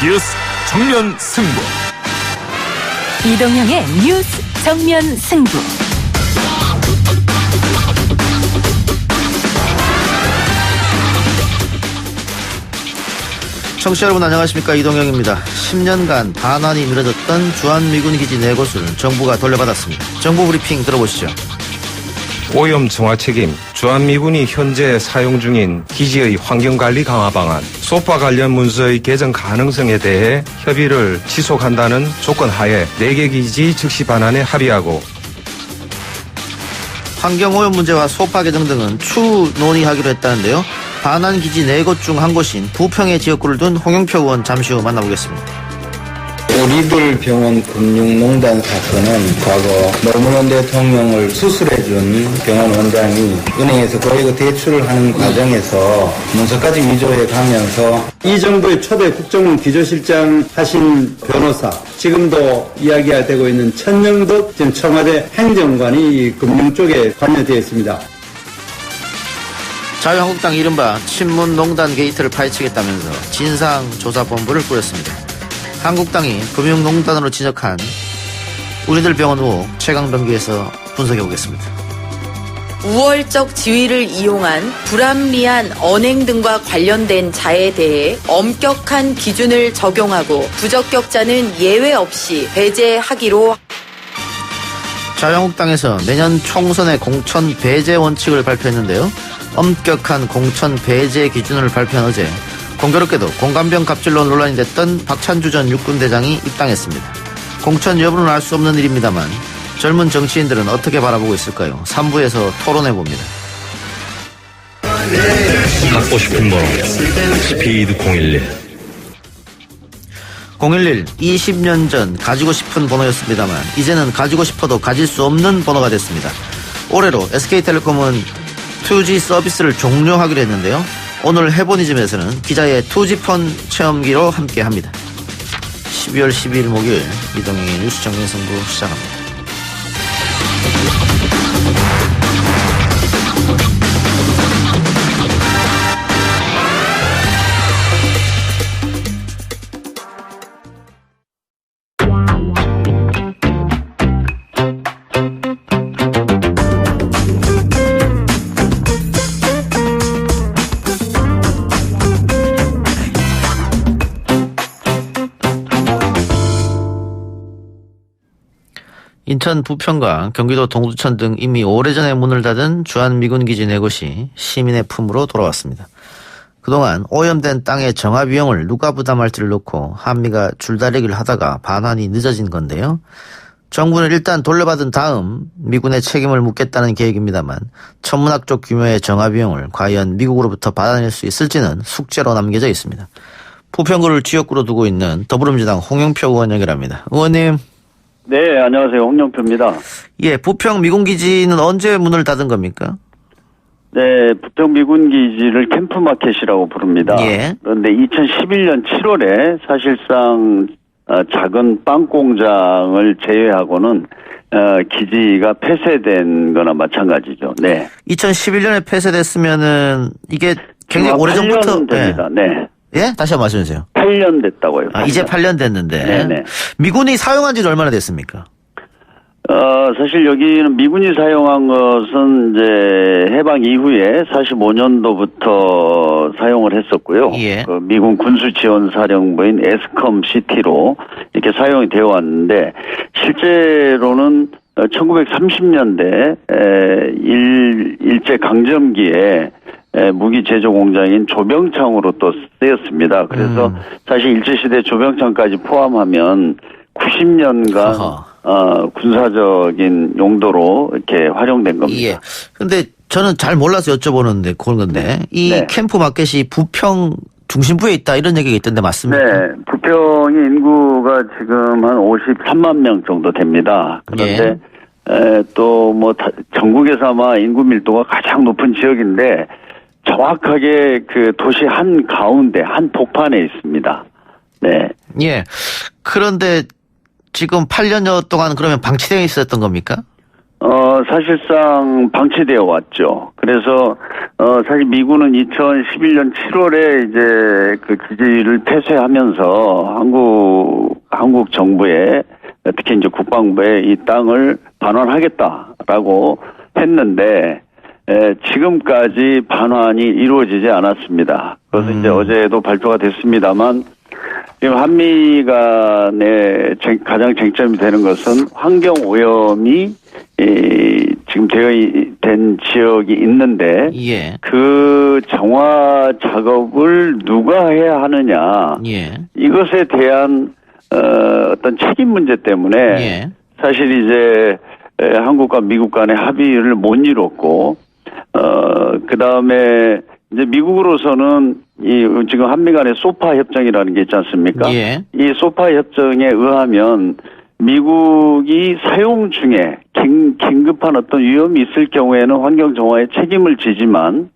뉴스 정면 승부. 이동형의 뉴스 정면 승부. 청취자 여러분 안녕하십니까, 이동형입니다. 10년간 반환이 미뤄졌던 주한미군기지 4곳을 정부가 돌려받았습니다. 정부 브리핑 들어보시죠. 오염 정화 책임, 주한미군이 현재 사용 중인 기지의 환경관리 강화 방안, 소파 관련 문서의 개정 가능성에 대해 협의를 지속한다는 조건 하에 4개 기지 즉시 반환에 합의하고, 환경오염 문제와 소파 개정 등은 추후 논의하기로 했다는데요. 반환기지 4곳 중 한 곳인 부평의 지역구를 둔 홍영표 의원 잠시 후 만나보겠습니다. 우리들 병원 금융농단 사건은 과거 노무현 대통령을 수술해준 병원 원장이 은행에서 거액의 대출을 하는 과정에서 문서까지 위조해 가면서 이 정부의 초대 국정원 기조실장 하신 변호사, 지금도 이야기되고 있는 천영덕 지금 청와대 행정관이 금융 쪽에 관여되어 있습니다. 자유한국당 이른바 친문농단 게이트를 파헤치겠다면서 진상조사본부를 꾸렸습니다. 한국당이 금융농단으로 지적한 우리들 병원 의혹 최강병기에서 분석해보겠습니다. 우월적 지위를 이용한 불합리한 언행 등과 관련된 자에 대해 엄격한 기준을 적용하고 부적격자는 예외 없이 배제하기로. 자유한국당에서 내년 총선의 공천 배제 원칙을 발표했는데요. 엄격한 공천 배제 기준을 발표한 어제 공교롭게도 공감병 갑질로 논란이 됐던 박찬주 전 육군대장이 입당했습니다. 공천 여부는 알 수 없는 일입니다만 젊은 정치인들은 어떻게 바라보고 있을까요? 3부에서 토론해봅니다. 갖고 싶은 번호 스피드 011. 011, 20년 전 가지고 싶은 번호였습니다만 이제는 가지고 싶어도 가질 수 없는 번호가 됐습니다. 올해로 SK텔레콤은 2G 서비스를 종료하기로 했는데요. 오늘 해보니즘에서는 기자의 2G폰 체험기로 함께합니다. 12월 12일 목요일 이동영의 뉴스 정면 승부 시작합니다. 인천 부평과 경기도 동두천 등 이미 오래전에 문을 닫은 주한미군기지 4곳이 시민의 품으로 돌아왔습니다. 그동안 오염된 땅의 정화 비용을 누가 부담할지를 놓고 한미가 줄다리기를 하다가 반환이 늦어진 건데요. 정부는 일단 돌려받은 다음 미군의 책임을 묻겠다는 계획입니다만 천문학적 규모의 정화 비용을 과연 미국으로부터 받아낼 수 있을지는 숙제로 남겨져 있습니다. 부평구를 지역구로 두고 있는 더불어민주당 홍영표 의원 연결합니다. 의원님. 네, 안녕하세요. 홍영표입니다. 예, 부평 미군기지는 언제 문을 닫은 겁니까? 네, 부평 미군기지를 캠프마켓이라고 부릅니다. 예. 그런데 2011년 7월에 사실상 작은 빵 공장을 제외하고는 기지가 폐쇄된 거나 마찬가지죠. 네. 2011년에 폐쇄됐으면은 이게 굉장히 오래전부터 됩니다. 네. 예? 다시 한번 말씀해 주세요. 8년 됐다고요. 8년. 이제 8년 됐는데. 네네. 미군이 사용한 지는 얼마나 됐습니까? 사실 여기는 미군이 사용한 것은 이제 해방 이후에 45년도부터 사용을 했었고요. 예. 그 미군 군수지원사령부인 에스컴 시티로 이렇게 사용이 되어 왔는데 실제로는 1930년대 일제 강점기에 무기 제조 공장인 조병창으로 또 쓰였습니다. 그래서 사실 일제시대 조병창까지 포함하면 90년간 군사적인 용도로 이렇게 활용된 겁니다. 예. 근데 저는 잘 몰라서 여쭤보는데 그런 건데 이 네. 캠프 마켓이 부평 중심부에 있다 이런 얘기가 있던데 맞습니까? 네. 부평의 인구가 지금 한 53만 명 정도 됩니다. 그런데 또 뭐 전국에서 아마 인구 밀도가 가장 높은 지역인데 정확하게 그 도시 한 가운데 한 복판에 있습니다. 네. 예. 그런데 지금 8년여 동안 그러면 방치되어 있었던 겁니까? 사실상 방치되어 왔죠. 그래서, 사실 미군은 2011년 7월에 이제 그 기지를 폐쇄하면서 한국 정부에, 특히 이제 국방부에 이 땅을 반환하겠다라고 했는데, 지금까지 반환이 이루어지지 않았습니다. 그래서 이제 어제도 발표가 됐습지만 지금 한미 간의 가장 쟁점이 되는 것은 환경 오염이 지금 된 지역이 있는데 예. 그 정화 작업을 누가 해야 하느냐 예. 이것에 이것에 대한 어떤 책임 문제 때문에 예. 사실 이제 한국과 미국 간의 합의를 못 이뤘고 그 다음에 이제 미국으로서는 지금 한미 간의 소파 협정이라는 게 있지 않습니까? 예. 이 소파 협정에 의하면 미국이 사용 중에 긴급한 어떤 위험이 있을 경우에는 환경 정화에 책임을 지지만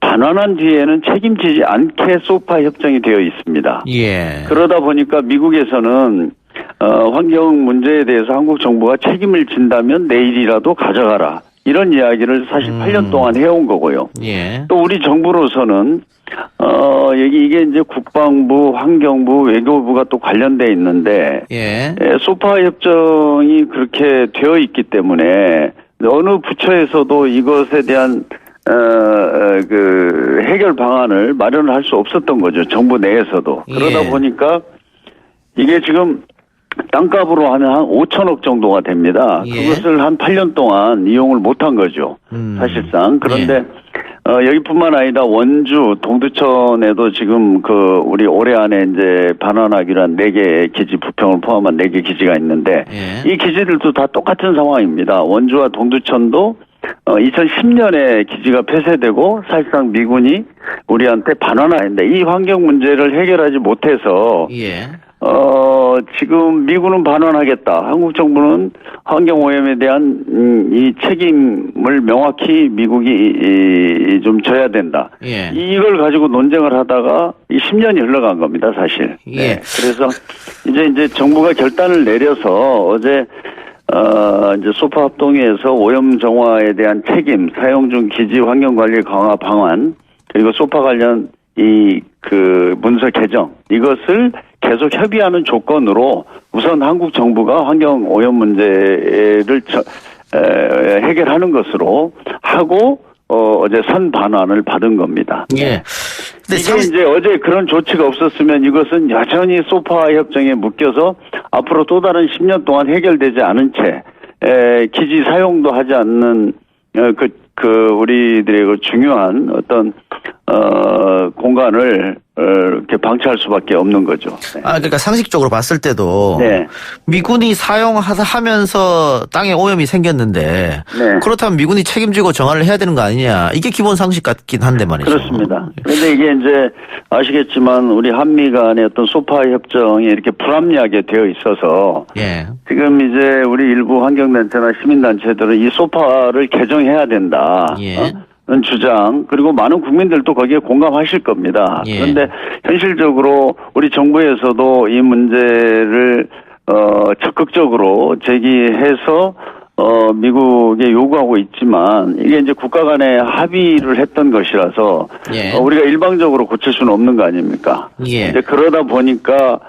반환한 뒤에는 책임지지 않게 소파 협정이 되어 있습니다. 예. 그러다 보니까 미국에서는 환경 문제에 대해서 한국 정부가 책임을 진다면 내일이라도 가져가라. 이런 이야기를 사실 8년 동안 해온 거고요. 예. 또 우리 정부로서는 이게 이제 국방부, 환경부, 외교부가 또 관련돼 있는데 예. 소파 협정이 그렇게 되어 있기 때문에 어느 부처에서도 이것에 대한 그 해결 방안을 마련을 할 수 없었던 거죠. 정부 내에서도. 그러다 예. 보니까 이게 지금 땅값으로 하면 한 5천억 정도가 됩니다. 예. 그것을 한 8년 동안 이용을 못한 거죠. 사실상. 그런데 여기뿐만 아니라 원주, 동두천에도 지금 우리 올해 안에 이제 반환하기로 한 4개 기지 부평을 포함한 4개 기지가 있는데 예. 이 기지들도 다 똑같은 상황입니다. 원주와 동두천도 2010년에 기지가 폐쇄되고 사실상 미군이 우리한테 반환하는데 이 환경 문제를 해결하지 못해서 예. 지금 미군은 반환하겠다. 한국 정부는 환경 오염에 대한 이 책임을 명확히 미국이 좀 져야 된다. 예. 이걸 가지고 논쟁을 하다가 10년이 흘러간 겁니다, 사실. 예. 네. 그래서 이제 정부가 결단을 내려서 어제 이제 소파 합동회에서 오염 정화에 대한 책임, 사용 중 기지 환경 관리 강화 방안, 그리고 소파 관련 문서 개정, 이것을 계속 협의하는 조건으로 우선 한국 정부가 환경 오염 문제를 해결하는 것으로 하고 어제 선반환을 받은 겁니다. 예. 근데 이게 이제 어제 그런 조치가 없었으면 이것은 여전히 소파 협정에 묶여서 앞으로 또 다른 10년 동안 해결되지 않은 채 기지 사용도 하지 않는 우리들의 중요한 어떤 공간을 이렇게 방치할 수밖에 없는 거죠. 네. 그러니까 상식적으로 봤을 때도 네. 미군이 사용하면서 땅에 오염이 생겼는데 네. 그렇다면 미군이 책임지고 정화를 해야 되는 거 아니냐. 이게 기본 상식 같긴 한데 말이죠. 그렇습니다. 그런데 이게 이제 아시겠지만 우리 한미 간의 어떤 소파 협정이 이렇게 불합리하게 되어 있어서 예. 지금 이제 우리 일부 환경단체나 시민단체들은 이 소파를 개정해야 된다. 예. 주장, 그리고 많은 국민들도 거기에 공감하실 겁니다. 예. 그런데 현실적으로 우리 정부에서도 이 문제를 적극적으로 제기해서 미국에 요구하고 있지만 이게 이제 국가 간에 합의를 했던 것이라서 예. 우리가 일방적으로 고칠 수는 없는 거 아닙니까? 예. 이제 그러다 보니까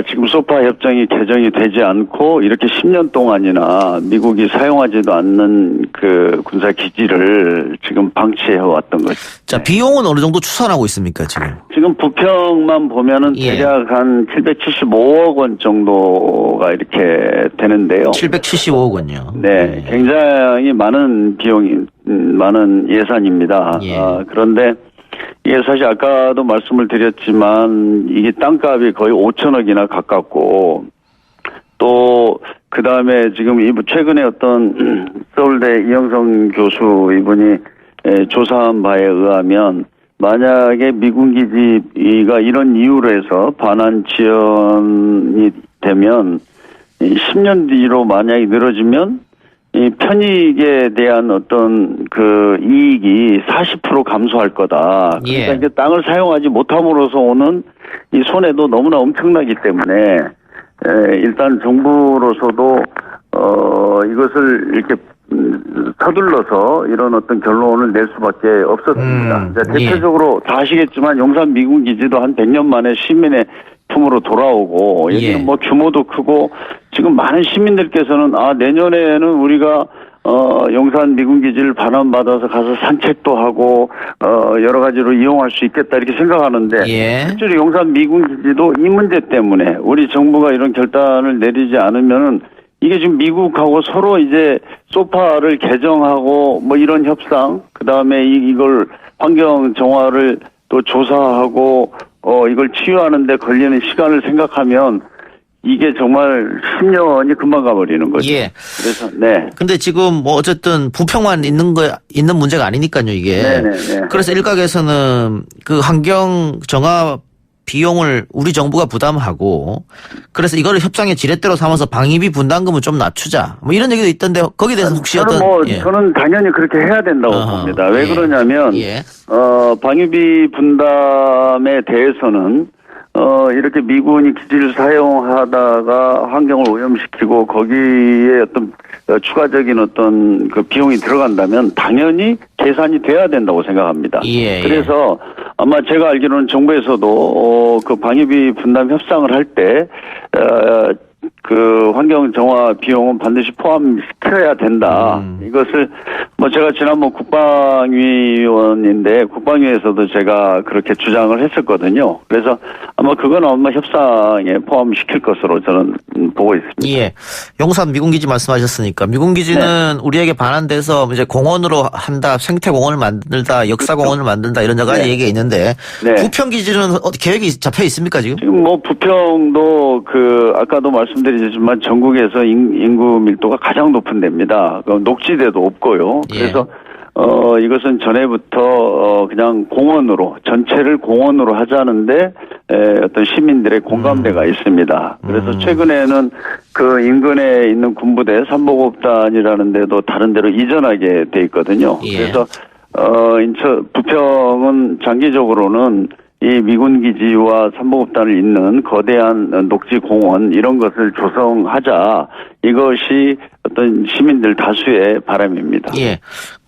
지금 소파 협정이 개정이 되지 않고 이렇게 10년 동안이나 미국이 사용하지도 않는 그 군사 기지를 지금 방치해 왔던 거죠. 자, 비용은 어느 정도 추산하고 있습니까, 지금? 지금 부평만 보면은 예. 대략 한 775억 원 정도가 이렇게 되는데요. 775억 원요. 네, 굉장히 많은 많은 예산입니다. 예. 그런데 이게 사실 아까도 말씀을 드렸지만 이게 땅값이 거의 5천억이나 가깝고 또 그 다음에 지금 최근에 어떤 서울대 이영성 교수 이분이 조사한 바에 의하면 만약에 미군 기지가 이런 이유로 해서 반환 지연이 되면 10년 뒤로 만약에 늘어지면 이 편익에 대한 어떤 그 이익이 40% 감소할 거다. 그러니까 예. 이제 땅을 사용하지 못함으로써 오는 이 손해도 너무나 엄청나기 때문에 일단 정부로서도 이것을 이렇게 서둘러서 이런 어떤 결론을 낼 수밖에 없었습니다. 대체적으로 다 아시겠지만 용산 미군 기지도 한 100년 만에 시민의 품으로 돌아오고 여기는 뭐 규모도 크고 지금 많은 시민들께서는 내년에는 우리가 용산 미군 기지를 반환받아서 가서 산책도 하고 여러 가지로 이용할 수 있겠다 이렇게 생각하는데 실제로 용산 미군 기지도 이 문제 때문에 우리 정부가 이런 결단을 내리지 않으면은 이게 지금 미국하고 서로 이제 소파를 개정하고 뭐 이런 협상, 그 다음에 이걸 환경 정화를 또 조사하고 이걸 치유하는데 걸리는 시간을 생각하면 이게 정말 10년이 금방 가버리는 거죠. 그래서 근데 지금 뭐 어쨌든 부평만 있는 문제가 아니니까요, 이게. 그래서 일각에서는 그 환경 정화 비용을 우리 정부가 부담하고 그래서 이거를 협상의 지렛대로 삼아서 방위비 분담금을 좀 낮추자 뭐 이런 얘기도 있던데 거기에 대해서 혹시 저는 당연히 그렇게 해야 된다고 봅니다. 왜 그러냐면 방위비 분담에 대해서는 이렇게 미군이 기지를 사용하다가 환경을 오염시키고 거기에 어떤 추가적인 어떤 그 비용이 들어간다면 당연히 계산이 돼야 된다고 생각합니다. 그래서 아마 제가 알기로는 정부에서도 그 방위비 분담 협상을 할 때 그 환경 정화 비용은 반드시 포함시켜야 된다. 이것을 뭐 제가 지난번 국방위원인데 국방위에서도 제가 그렇게 주장을 했었거든요. 그래서 아마 그건 아마 협상에 포함시킬 것으로 저는 보고 있습니다. 용산 미군기지 말씀하셨으니까 미군기지는 우리에게 반환돼서 이제 공원으로 한다, 생태공원을 만들다, 역사공원을 만든다 이런 여러 가지 얘기가 있는데 부평기지는 계획이 잡혀 있습니까 지금? 지금 뭐 부평도 아까도 말씀드리지만 전국에서 인구 밀도가 가장 높은 데입니다. 녹지대도 없고요. 그래서 이것은 전에부터 그냥 공원으로 전체를 공원으로 하자는데 어떤 시민들의 공감대가 있습니다. 그래서 최근에는 그 인근에 있는 군부대 삼보급단이라는 데도 다른 데로 이전하게 돼 있거든요. 그래서 부평은 장기적으로는 이 미군 기지와 삼보급단을 잇는 거대한 녹지 공원 이런 것을 조성하자 이것이 어떤 시민들 다수의 바람입니다.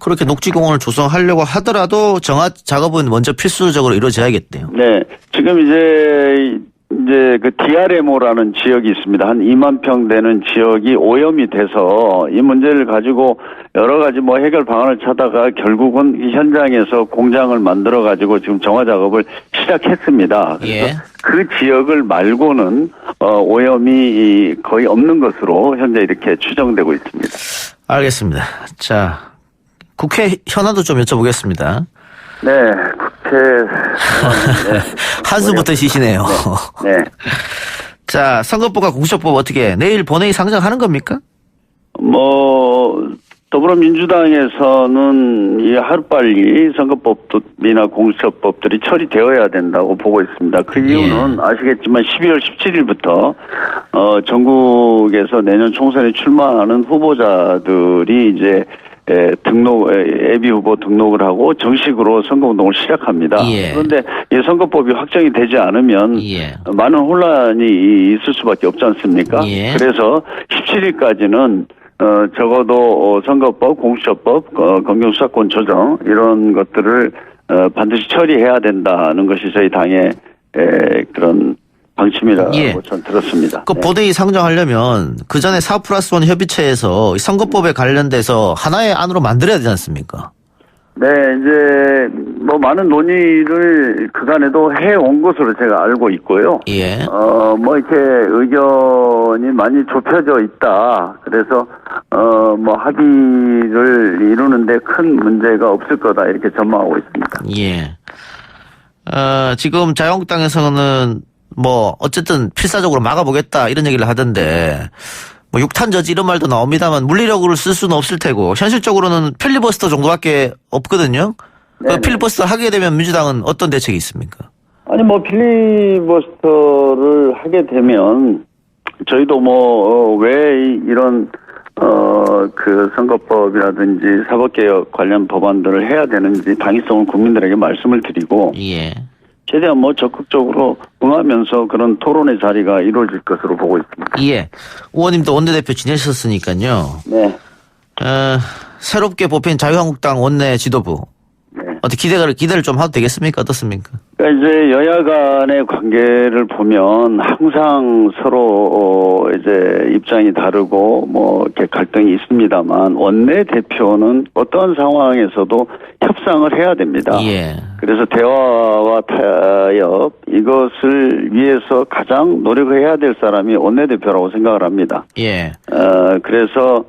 그렇게 녹지 공원을 조성하려고 하더라도 정화 작업은 먼저 필수적으로 이루어져야겠네요. 지금 이제 그 DRMO라는 지역이 있습니다. 한 2만 평 되는 지역이 오염이 돼서 이 문제를 가지고 여러 가지 뭐 해결 방안을 찾다가 결국은 이 현장에서 공장을 만들어 가지고 지금 정화 작업을 시작했습니다. 그래서 그 지역을 말고는 오염이 거의 없는 것으로 현재 이렇게 추정되고 있습니다. 알겠습니다. 자, 국회 현안도 좀 여쭤보겠습니다. 국회 한숨부터 쉬시네요. 자, 선거법과 공수처법 어떻게 내일 본회의 상정하는 겁니까? 더불어민주당에서는 이 하루빨리 선거법이나 공수처법들이 처리되어야 된다고 보고 있습니다. 그 이유는 아시겠지만 12월 17일부터 전국에서 내년 총선에 출마하는 후보자들이 이제 예비 후보 등록을 하고 정식으로 선거운동을 시작합니다. 그런데 이 선거법이 확정이 되지 않으면 많은 혼란이 있을 수밖에 없지 않습니까? 그래서 17일까지는 적어도 선거법, 공수처법, 검경수사권 조정 이런 것들을 반드시 처리해야 된다는 것이 저희 당의 그런 방침이라고 전 들었습니다. 본회의 상정하려면 그 전에 4+1 협의체에서 선거법에 관련돼서 하나의 안으로 만들어야 되지 않습니까? 이제 뭐 많은 논의를 그간에도 해온 것으로 제가 알고 있고요. 뭐 이렇게 의견이 많이 좁혀져 있다. 그래서 뭐 합의를 이루는데 큰 문제가 없을 거다 이렇게 전망하고 있습니다. 지금 자유한국당에서는 뭐 어쨌든 필사적으로 막아보겠다 이런 얘기를 하던데 뭐 6탄 저지 이런 말도 나옵니다만 물리력을 쓸 수는 없을 테고 현실적으로는 필리버스터 정도밖에 없거든요. 그 필리버스터 하게 되면 민주당은 어떤 대책이 있습니까? 아니 뭐 필리버스터를 하게 되면 저희도 뭐 왜 이런 그 선거법이라든지 사법개혁 관련 법안들을 해야 되는지 당위성을 국민들에게 말씀을 드리고 최대한 뭐 적극적으로 응하면서 그런 토론의 자리가 이루어질 것으로 보고 있습니다. 예. 의원님도 원내대표 지내셨으니까요. 네. 새롭게 뽑힌 자유한국당 원내 지도부. 네. 어떻게 기대를 좀 해도 되겠습니까? 어떻습니까? 그러니까 이제 여야 간의 관계를 보면 항상 서로 이제 입장이 다르고 뭐 이렇게 갈등이 있습니다만 원내 대표는 어떠한 상황에서도 협상을 해야 됩니다. 예. 그래서 대화와 타협 이것을 위해서 가장 노력해야 될 사람이 원내 대표라고 생각을 합니다. 예. 그래서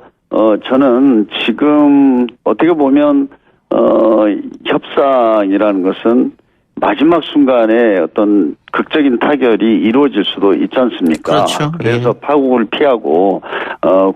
저는 지금 어떻게 보면 협상이라는 것은 마지막 순간에 어떤 극적인 타결이 이루어질 수도 있지 않습니까? 그렇죠. 그래서 예. 파국을 피하고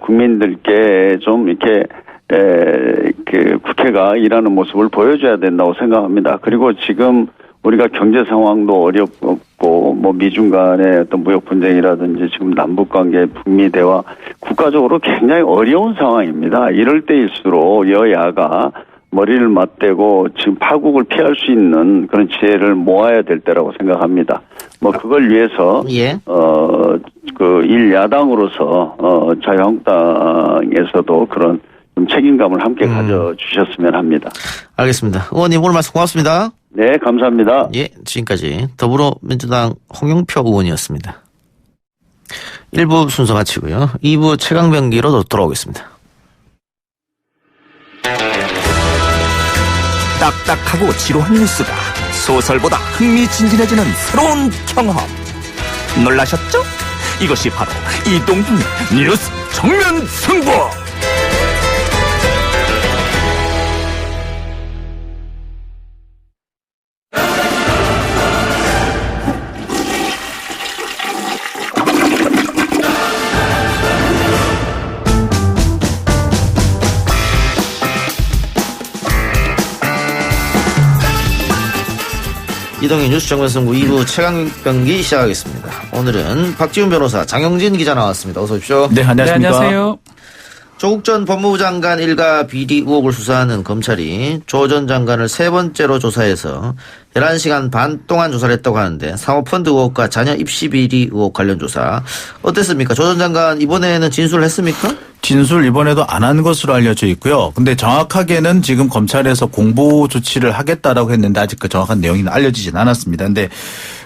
국민들께 좀 이렇게 그 국회가 일하는 모습을 보여줘야 된다고 생각합니다. 그리고 지금 우리가 경제 상황도 어렵고 뭐 미중 간의 어떤 무역 분쟁이라든지 지금 남북 관계 북미 대화 국가적으로 굉장히 어려운 상황입니다. 이럴 때일수록 여야가 머리를 맞대고 지금 파국을 피할 수 있는 그런 지혜를 모아야 될 때라고 생각합니다. 뭐 그걸 위해서 예. 그 일야당으로서 자유한국당에서도 그런 좀 책임감을 함께 가져주셨으면 합니다. 알겠습니다. 의원님 오늘 말씀 고맙습니다. 네, 감사합니다. 예, 지금까지 더불어민주당 홍영표 의원이었습니다. 1부 순서 마치고요. 2부 최강병기로 돌아오겠습니다. 딱딱하고 지루한 뉴스가 소설보다 흥미진진해지는 새로운 경험. 놀라셨죠? 이것이 바로 이동준의 뉴스 정면 승부. 이동희 뉴스 정면승부 2부 최강병기 시작하겠습니다. 오늘은 박지훈 변호사, 장영진 기자 나왔습니다. 어서 오십시오. 네, 안녕하십니까. 네, 안녕하세요. 조국 전 법무부 장관 일가 비리 의혹을 수사하는 검찰이 조 전 장관을 세 번째로 조사해서 11시간 반 동안 조사를 했다고 하는데 사모펀드 의혹과 자녀 입시 비리 의혹 관련 조사 어땠습니까? 조 전 장관 이번에는 진술을 했습니까? 진술 이번에도 안 한 것으로 알려져 있고요. 근데 정확하게는 지금 검찰에서 공보 조치를 하겠다라고 했는데 아직 그 정확한 내용이 알려지진 않았습니다. 근데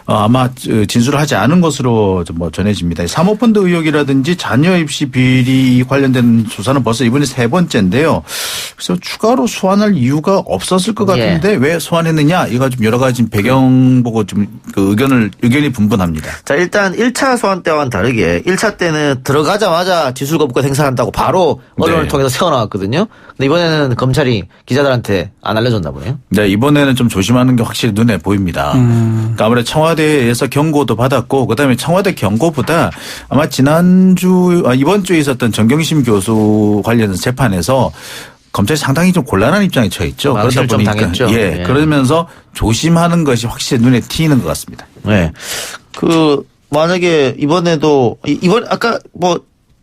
아마 진술을 하지 않은 것으로 뭐 전해집니다. 사모펀드 의혹이라든지 자녀 입시 비리 관련된 조사는 벌써 이번이 세 번째인데요. 그래서 추가로 소환할 이유가 없었을 것 같은데 왜 소환했느냐 이거 좀 여러 가지 배경 보고 좀 그 의견이 분분합니다. 자, 일단 1차 소환 때와는 다르게 1차 때는 들어가자마자 진술 거부권 행사한다고 바로 언론을 통해서 세워나왔거든요. 근데 이번에는 검찰이 기자들한테 안 알려줬나 보네요. 네, 이번에는 좀 조심하는 게 확실히 눈에 보입니다. 그러니까 아무래도 청와대에서 경고도 받았고 그다음에 청와대 경고보다 아마 이번 주에 있었던 정경심 교수 관련 재판에서 검찰이 상당히 좀 곤란한 입장에 처해 있죠. 그러다 보니까 당했죠. 예, 그러면서 조심하는 것이 확실히 눈에 띄는 것 같습니다. 네, 만약에 이번에도 아까 뭐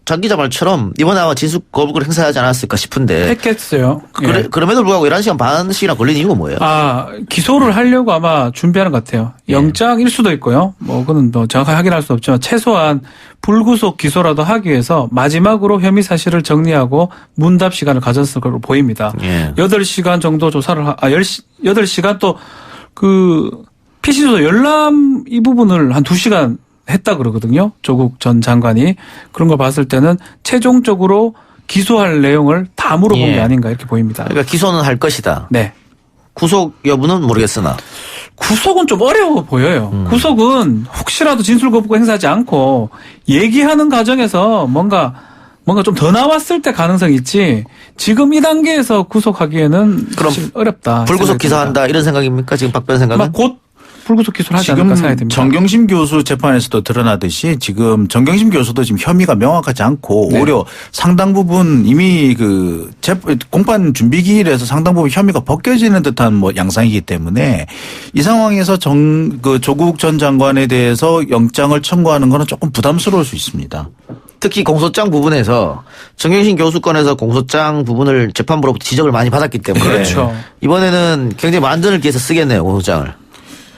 장 기자 말처럼 이번에 아마 진술 거부권 행사하지 않았을까 싶은데. 했겠어요. 그럼에도 불구하고 11시간 반씩이나 걸린 이유가 뭐예요? 기소를 하려고 아마 준비하는 것 같아요. 영장일 수도 있고요. 뭐, 그건 뭐 정확하게 확인할 수 없지만 최소한 불구속 기소라도 하기 위해서 마지막으로 혐의 사실을 정리하고 문답 시간을 가졌을 걸로 보입니다. 8시간 정도 조사를, 8시간 또 피신소 열람 이 부분을 한 2시간 했다 그러거든요. 조국 전 장관이. 그런 걸 봤을 때는 최종적으로 기소할 내용을 다 물어본 게 아닌가 이렇게 보입니다. 그러니까 기소는 할 것이다. 네. 구속 여부는 모르겠으나. 구속은 좀 어려워 보여요. 구속은 혹시라도 진술 거부권 행사하지 않고 얘기하는 과정에서 뭔가 좀 더 나왔을 때 가능성이 있지 지금 이 단계에서 구속하기에는 그럼 어렵다. 불구속 기소한다 이런 생각입니까? 지금 박 변 생각은? 곧 불구속 기소를 하지 않을까 생각이 듭니다. 정경심 교수 재판에서도 드러나듯이 지금 정경심 교수도 지금 혐의가 명확하지 않고 오히려 상당 부분 이미 공판 준비 기일에서 상당 부분 혐의가 벗겨지는 듯한 뭐 양상이기 때문에 이 상황에서 조국 전 장관에 대해서 영장을 청구하는 것은 조금 부담스러울 수 있습니다. 특히 공소장 부분에서 정경심 교수 건에서 공소장 부분을 재판부로부터 지적을 많이 받았기 때문에 그렇죠. 이번에는 굉장히 만전을 기해서 쓰겠네요, 공소장을.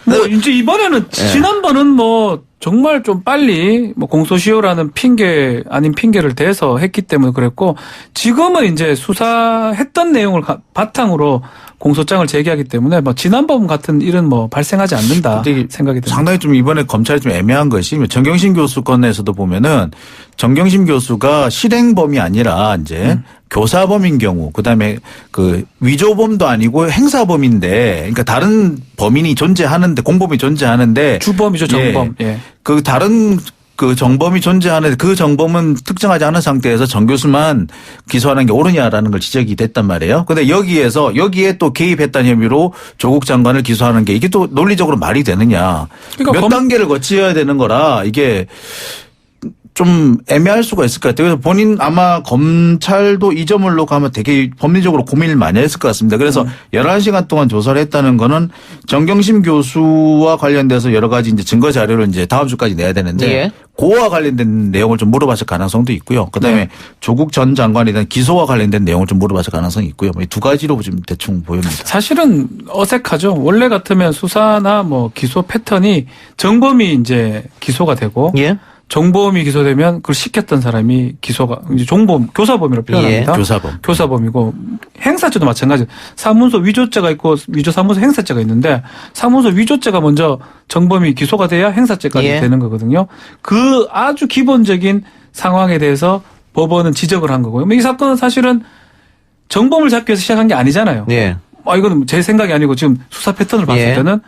뭐 이제 이번에는 지난번은 뭐 정말 좀 빨리 뭐 공소시효라는 핑계 아닌 핑계를 대서 했기 때문에 그랬고 지금은 이제 수사했던 내용을 바탕으로 공소장을 제기하기 때문에 뭐 지난번 같은 일은 뭐 발생하지 않는다 생각이 듭니다. 상당히 좀 이번에 검찰이 좀 애매한 것이 정경심 교수 건에서도 보면은 정경심 교수가 실행범이 아니라 이제 교사범인 경우 그다음에 그 위조범도 아니고 행사범인데 그러니까 다른 범인이 존재하는데 공범이 존재하는데 주범이죠 정범. 예. 그 다른 그 정범이 존재하는데 그 정범은 특정하지 않은 상태에서 정 교수만 기소하는 게 옳으냐라는 걸 지적이 됐단 말이에요. 그런데 여기에 또 개입했다는 혐의로 조국 장관을 기소하는 게 이게 또 논리적으로 말이 되느냐. 그러니까 몇 단계를 거쳐야 되는 거라 이게 좀 애매할 수가 있을 것 같아요. 그래서 본인 아마 검찰도 이 점을 놓고 하면 되게 법리적으로 고민을 많이 했을 것 같습니다. 그래서 11시간 동안 조사를 했다는 거는 정경심 교수와 관련돼서 여러 가지 이제 증거 자료를 이제 다음 주까지 내야 되는데 예. 그와 관련된 내용을 좀 물어봤을 가능성도 있고요. 그다음에 조국 전 장관에 대한 기소와 관련된 내용을 좀 물어봤을 가능성이 있고요. 이 두 가지로 지금 대충 보입니다. 사실은 어색하죠. 원래 같으면 수사나 뭐 기소 패턴이 정범이 이제 기소가 되고 예. 정범이 기소되면 그걸 시켰던 사람이 기소가 이제 종범 교사범이라고 표현합니다. 교사범. 교사범이고 행사죄도 마찬가지. 사문서 위조죄가 있고 위조 사문서 행사죄가 있는데 사문서 위조죄가 먼저 정범이 기소가 돼야 행사죄까지 되는 거거든요. 그 아주 기본적인 상황에 대해서 법원은 지적을 한 거고요. 이 사건은 사실은 정범을 잡기 위해서 시작한 게 아니잖아요. 예. 이건 제 생각이 아니고 지금 수사 패턴을 봤을 때는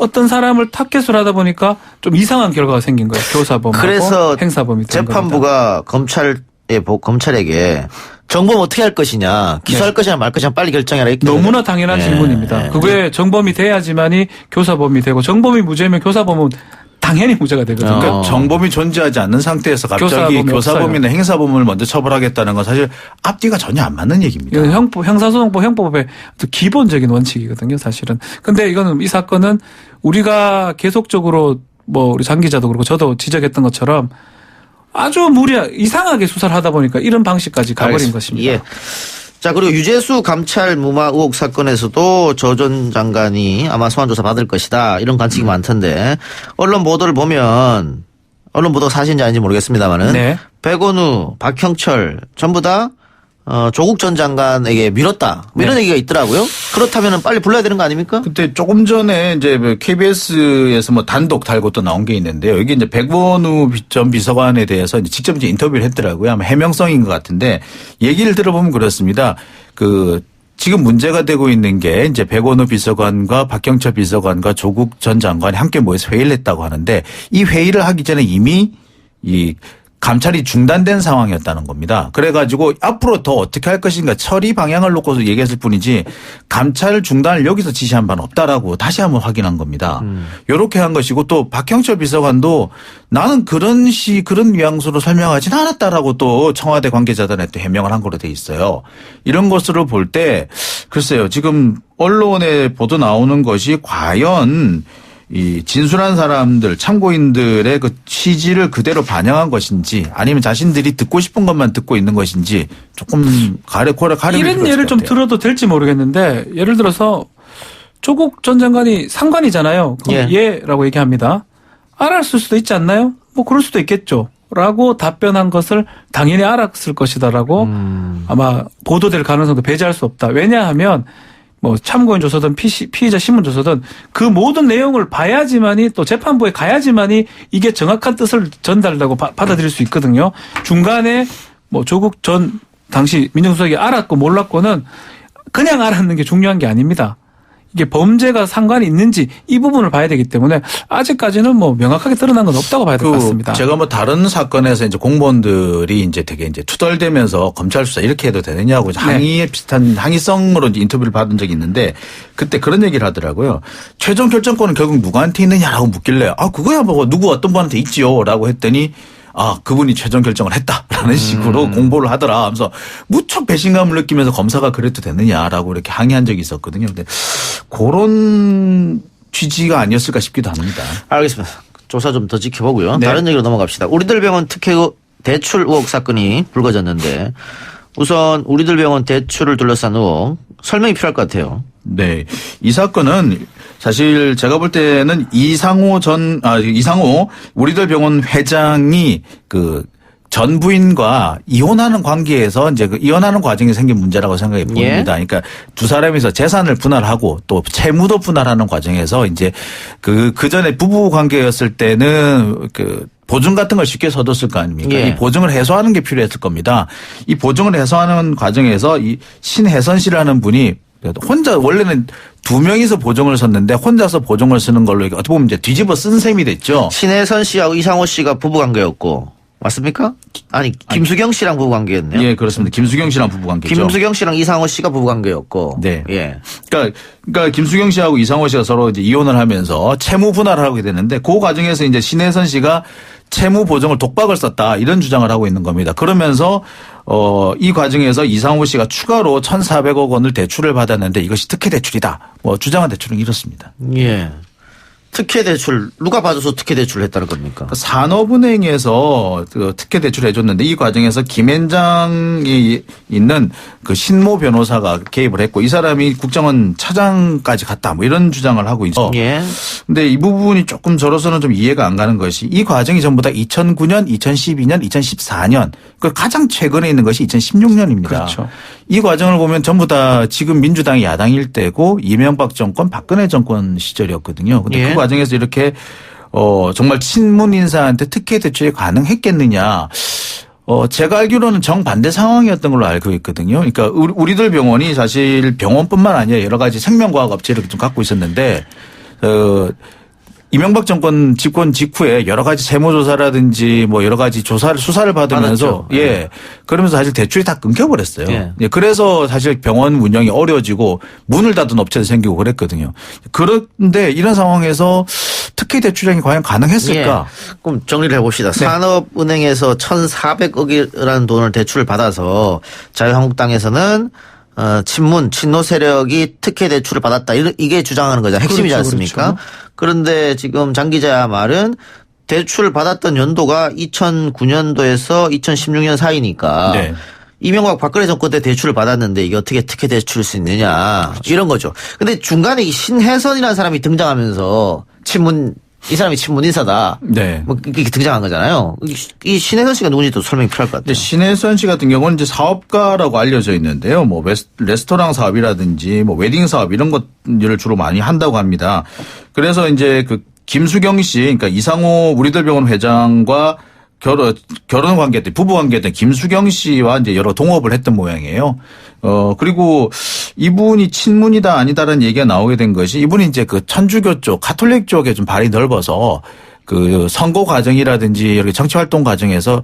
어떤 사람을 타겟으로 하다 보니까 좀 이상한 결과가 생긴 거예요. 교사범하고 그래서 행사범이 된 재판부가 검찰에게 정범 어떻게 할 것이냐 기소할 것이냐 말 것이냐 빨리 결정해라. 너무나 당연한 질문입니다. 그게 정범이 돼야지만이 교사범이 되고 정범이 무죄면 교사범은 당연히 무죄가 되거든요. 그러니까 정범이 존재하지 않는 상태에서 갑자기 교사범이나 행사범을 먼저 처벌하겠다는 건 사실 앞뒤가 전혀 안 맞는 얘기입니다. 형사소송법 형법의 기본적인 원칙이거든요, 사실은. 근데 이거는 이 사건은 우리가 계속적으로 뭐 우리 장 기자도 그렇고 저도 지적했던 것처럼 아주 이상하게 수사를 하다 보니까 이런 방식까지 가버린 것입니다. 예. 자, 그리고 유재수 감찰 무마 의혹 사건에서도 저 전 장관이 아마 소환조사 받을 것이다. 이런 관측이 많던데 언론 보도를 보면 언론 보도가 사실인지 아닌지 모르겠습니다만은 백원우, 박형철 전부 다 조국 전 장관에게 밀었다. 이런 얘기가 있더라고요. 그렇다면 빨리 불러야 되는 거 아닙니까? 그때 조금 전에 이제 KBS에서 뭐 단독 달고 또 나온 게 있는데요. 여기 이제 백원우 전 비서관에 대해서 이제 직접 이제 인터뷰를 했더라고요. 아마 해명성인 것 같은데 얘기를 들어보면 그렇습니다. 지금 문제가 되고 있는 게 이제 백원우 비서관과 박경철 비서관과 조국 전 장관이 함께 모여서 회의를 했다고 하는데 이 회의를 하기 전에 이미 감찰이 중단된 상황이었다는 겁니다. 그래가지고 앞으로 더 어떻게 할 것인가 처리 방향을 놓고서 얘기했을 뿐이지 감찰 중단을 여기서 지시한 바는 없다라고 다시 한번 확인한 겁니다. 이렇게 한 것이고 또 박형철 비서관도 나는 그런 뉘앙스로 설명하진 않았다라고 또 청와대 관계자들한테 또 해명을 한 거로 돼 있어요. 이런 것으로 볼 때 글쎄요. 지금 언론에 보도 나오는 것이 과연 이 진술한 사람들 참고인들의 그 취지를 그대로 반영한 것인지 아니면 자신들이 듣고 싶은 것만 듣고 있는 것인지 조금 가려 이런 예를 좀 들어도 될지 모르겠는데 예를 들어서 조국 전 장관이 상관이잖아요. 그럼 예라고 얘기합니다. 알았을 수도 있지 않나요? 뭐 그럴 수도 있겠죠. 라고 답변한 것을 당연히 알았을 것이다라고 아마 보도될 가능성도 배제할 수 없다. 왜냐하면 뭐 참고인 조서든 피의자 신문 조서든 그 모든 내용을 봐야지만이 또 재판부에 가야지만이 이게 정확한 뜻을 전달하고 받아들일 수 있거든요. 중간에 뭐 조국 전 당시 민정수석이 알았고 몰랐고는 그냥 알았는 게 중요한 게 아닙니다. 이게 범죄가 상관이 있는지 이 부분을 봐야 되기 때문에 아직까지는 뭐 명확하게 드러난 건 없다고 봐야 될 것 같습니다. 제가 뭐 다른 사건에서 이제 공무원들이 이제 되게 이제 투덜대면서 검찰 수사 이렇게 해도 되느냐고 항의에 비슷한 항의성으로 이제 인터뷰를 받은 적이 있는데 그때 그런 얘기를 하더라고요. 최종 결정권은 결국 누구한테 있느냐라고 묻길래 그거야 뭐 누구 어떤 분한테 있지요라고 했더니 그분이 최종 결정을 했다라는 식으로 공보를 하더라 하면서 무척 배신감을 느끼면서 검사가 그래도 되느냐라고 이렇게 항의한 적이 있었거든요. 근데 그런 취지가 아니었을까 싶기도 합니다. 알겠습니다. 조사 좀 더 지켜보고요. 다른 얘기로 넘어갑시다. 우리들 병원 특혜 대출 의혹 사건이 불거졌는데 우선 우리들 병원 대출을 둘러싼 의혹 설명이 필요할 것 같아요. 네. 이 사건은 사실 제가 볼 때는 이상호 우리들 병원 회장이 전 부인과 이혼하는 관계에서 이제 이혼하는 과정에 생긴 문제라고 생각이 봅니다. 그러니까 두 사람이서 재산을 분할하고 또 채무도 분할하는 과정에서 이제 그 전에 부부 관계였을 때는 보증 같은 걸 쉽게 서뒀을 거 아닙니까? 이 보증을 해소하는 게 필요했을 겁니다. 이 보증을 해소하는 과정에서 이 신혜선 씨라는 분이 혼자 원래는 두 명이서 보증을 섰는데 혼자서 보증을 쓰는 걸로 어떻게 보면 이제 뒤집어 쓴 셈이 됐죠. 신혜선 씨하고 이상호 씨가 부부관계였고 맞습니까? 아니 김수경 씨랑 부부관계였네요. 예, 그렇습니다. 김수경 씨랑 부부관계죠. 김수경 씨랑 이상호 씨가 부부관계였고. 네. 예. 그러니까 김수경 씨하고 이상호 씨가 서로 이제 이혼을 하면서 채무 분할을 하게 되는데 그 과정에서 이제 신혜선 씨가 채무 보증을 독박을 썼다 이런 주장을 하고 있는 겁니다. 그러면서 이 과정에서 이상호 씨가 추가로 1,400억 원을 대출을 받았는데 이것이 특혜 대출이다. 주장한 대출은 이렇습니다. 예. 특혜 대출 누가 받아서 특혜 대출을 했다는 겁니까? 산업은행에서 특혜 대출을 해줬는데 이 과정에서 김앤장이 있는 신모 변호사가 개입을 했고 이 사람이 국정원 차장까지 갔다 이런 주장을 하고 있죠. 예. 근데 이 부분이 조금 저로서는 좀 이해가 안 가는 것이 이 과정이 전부 다 2009년, 2012년, 2014년 가장 최근에 있는 것이 2016년입니다. 그렇죠. 이 과정을 보면 전부 다 지금 민주당이 야당일 때고 이명박 정권, 박근혜 정권 시절이었거든요. 근데 그 과정에서 이렇게 정말 친문 인사한테 특혜 대출이 가능했겠느냐. 제가 알기로는 정반대 상황이었던 걸로 알고 있거든요. 그러니까 우리들 병원이 사실 병원뿐만 아니라 여러 가지 생명과학 업체를 좀 갖고 있었는데 이명박 정권 집권 직후에 여러 가지 세무조사라든지 여러 가지 수사를 받으면서 그러면서 사실 대출이 다 끊겨버렸어요. 예. 그래서 사실 병원 운영이 어려워지고 문을 닫은 업체도 생기고 그랬거든요. 그런데 이런 상황에서 특혜 대출이 과연 가능했을까? 그럼 정리를 해봅시다. 산업은행에서 1,400억이라는 돈을 대출을 받아서 자유한국당에서는 친노 세력이 특혜 대출을 받았다. 이게 주장하는 거죠. 핵심이지 않습니까? 그렇죠. 그런데 지금 장 기자 말은 대출을 받았던 연도가 2009년도에서 2016년 사이니까 이명박 박근혜 정권 때 대출을 받았는데 이게 어떻게 특혜 대출일 수 있느냐. 이런 거죠. 근데 중간에 이 신혜선이라는 사람이 등장하면서 이 사람이 친문 인사다. 이렇게 등장한 거잖아요. 이 신혜선 씨가 누군지도 설명이 필요할 것 같아요. 신혜선 씨 같은 경우는 이제 사업가라고 알려져 있는데요. 레스토랑 사업이라든지 웨딩 사업 이런 것들을 주로 많이 한다고 합니다. 그래서 이제 김수경 씨, 그러니까 이상호 우리들 병원 회장과 결혼 관계였던 부부 관계였던 김수경 씨와 이제 여러 동업을 했던 모양이에요. 그리고 이분이 친문이다 아니다라는 얘기가 나오게 된 것이 이분이 이제 천주교 쪽, 가톨릭 쪽에 좀 발이 넓어서 선거 과정이라든지 이렇게 정치 활동 과정에서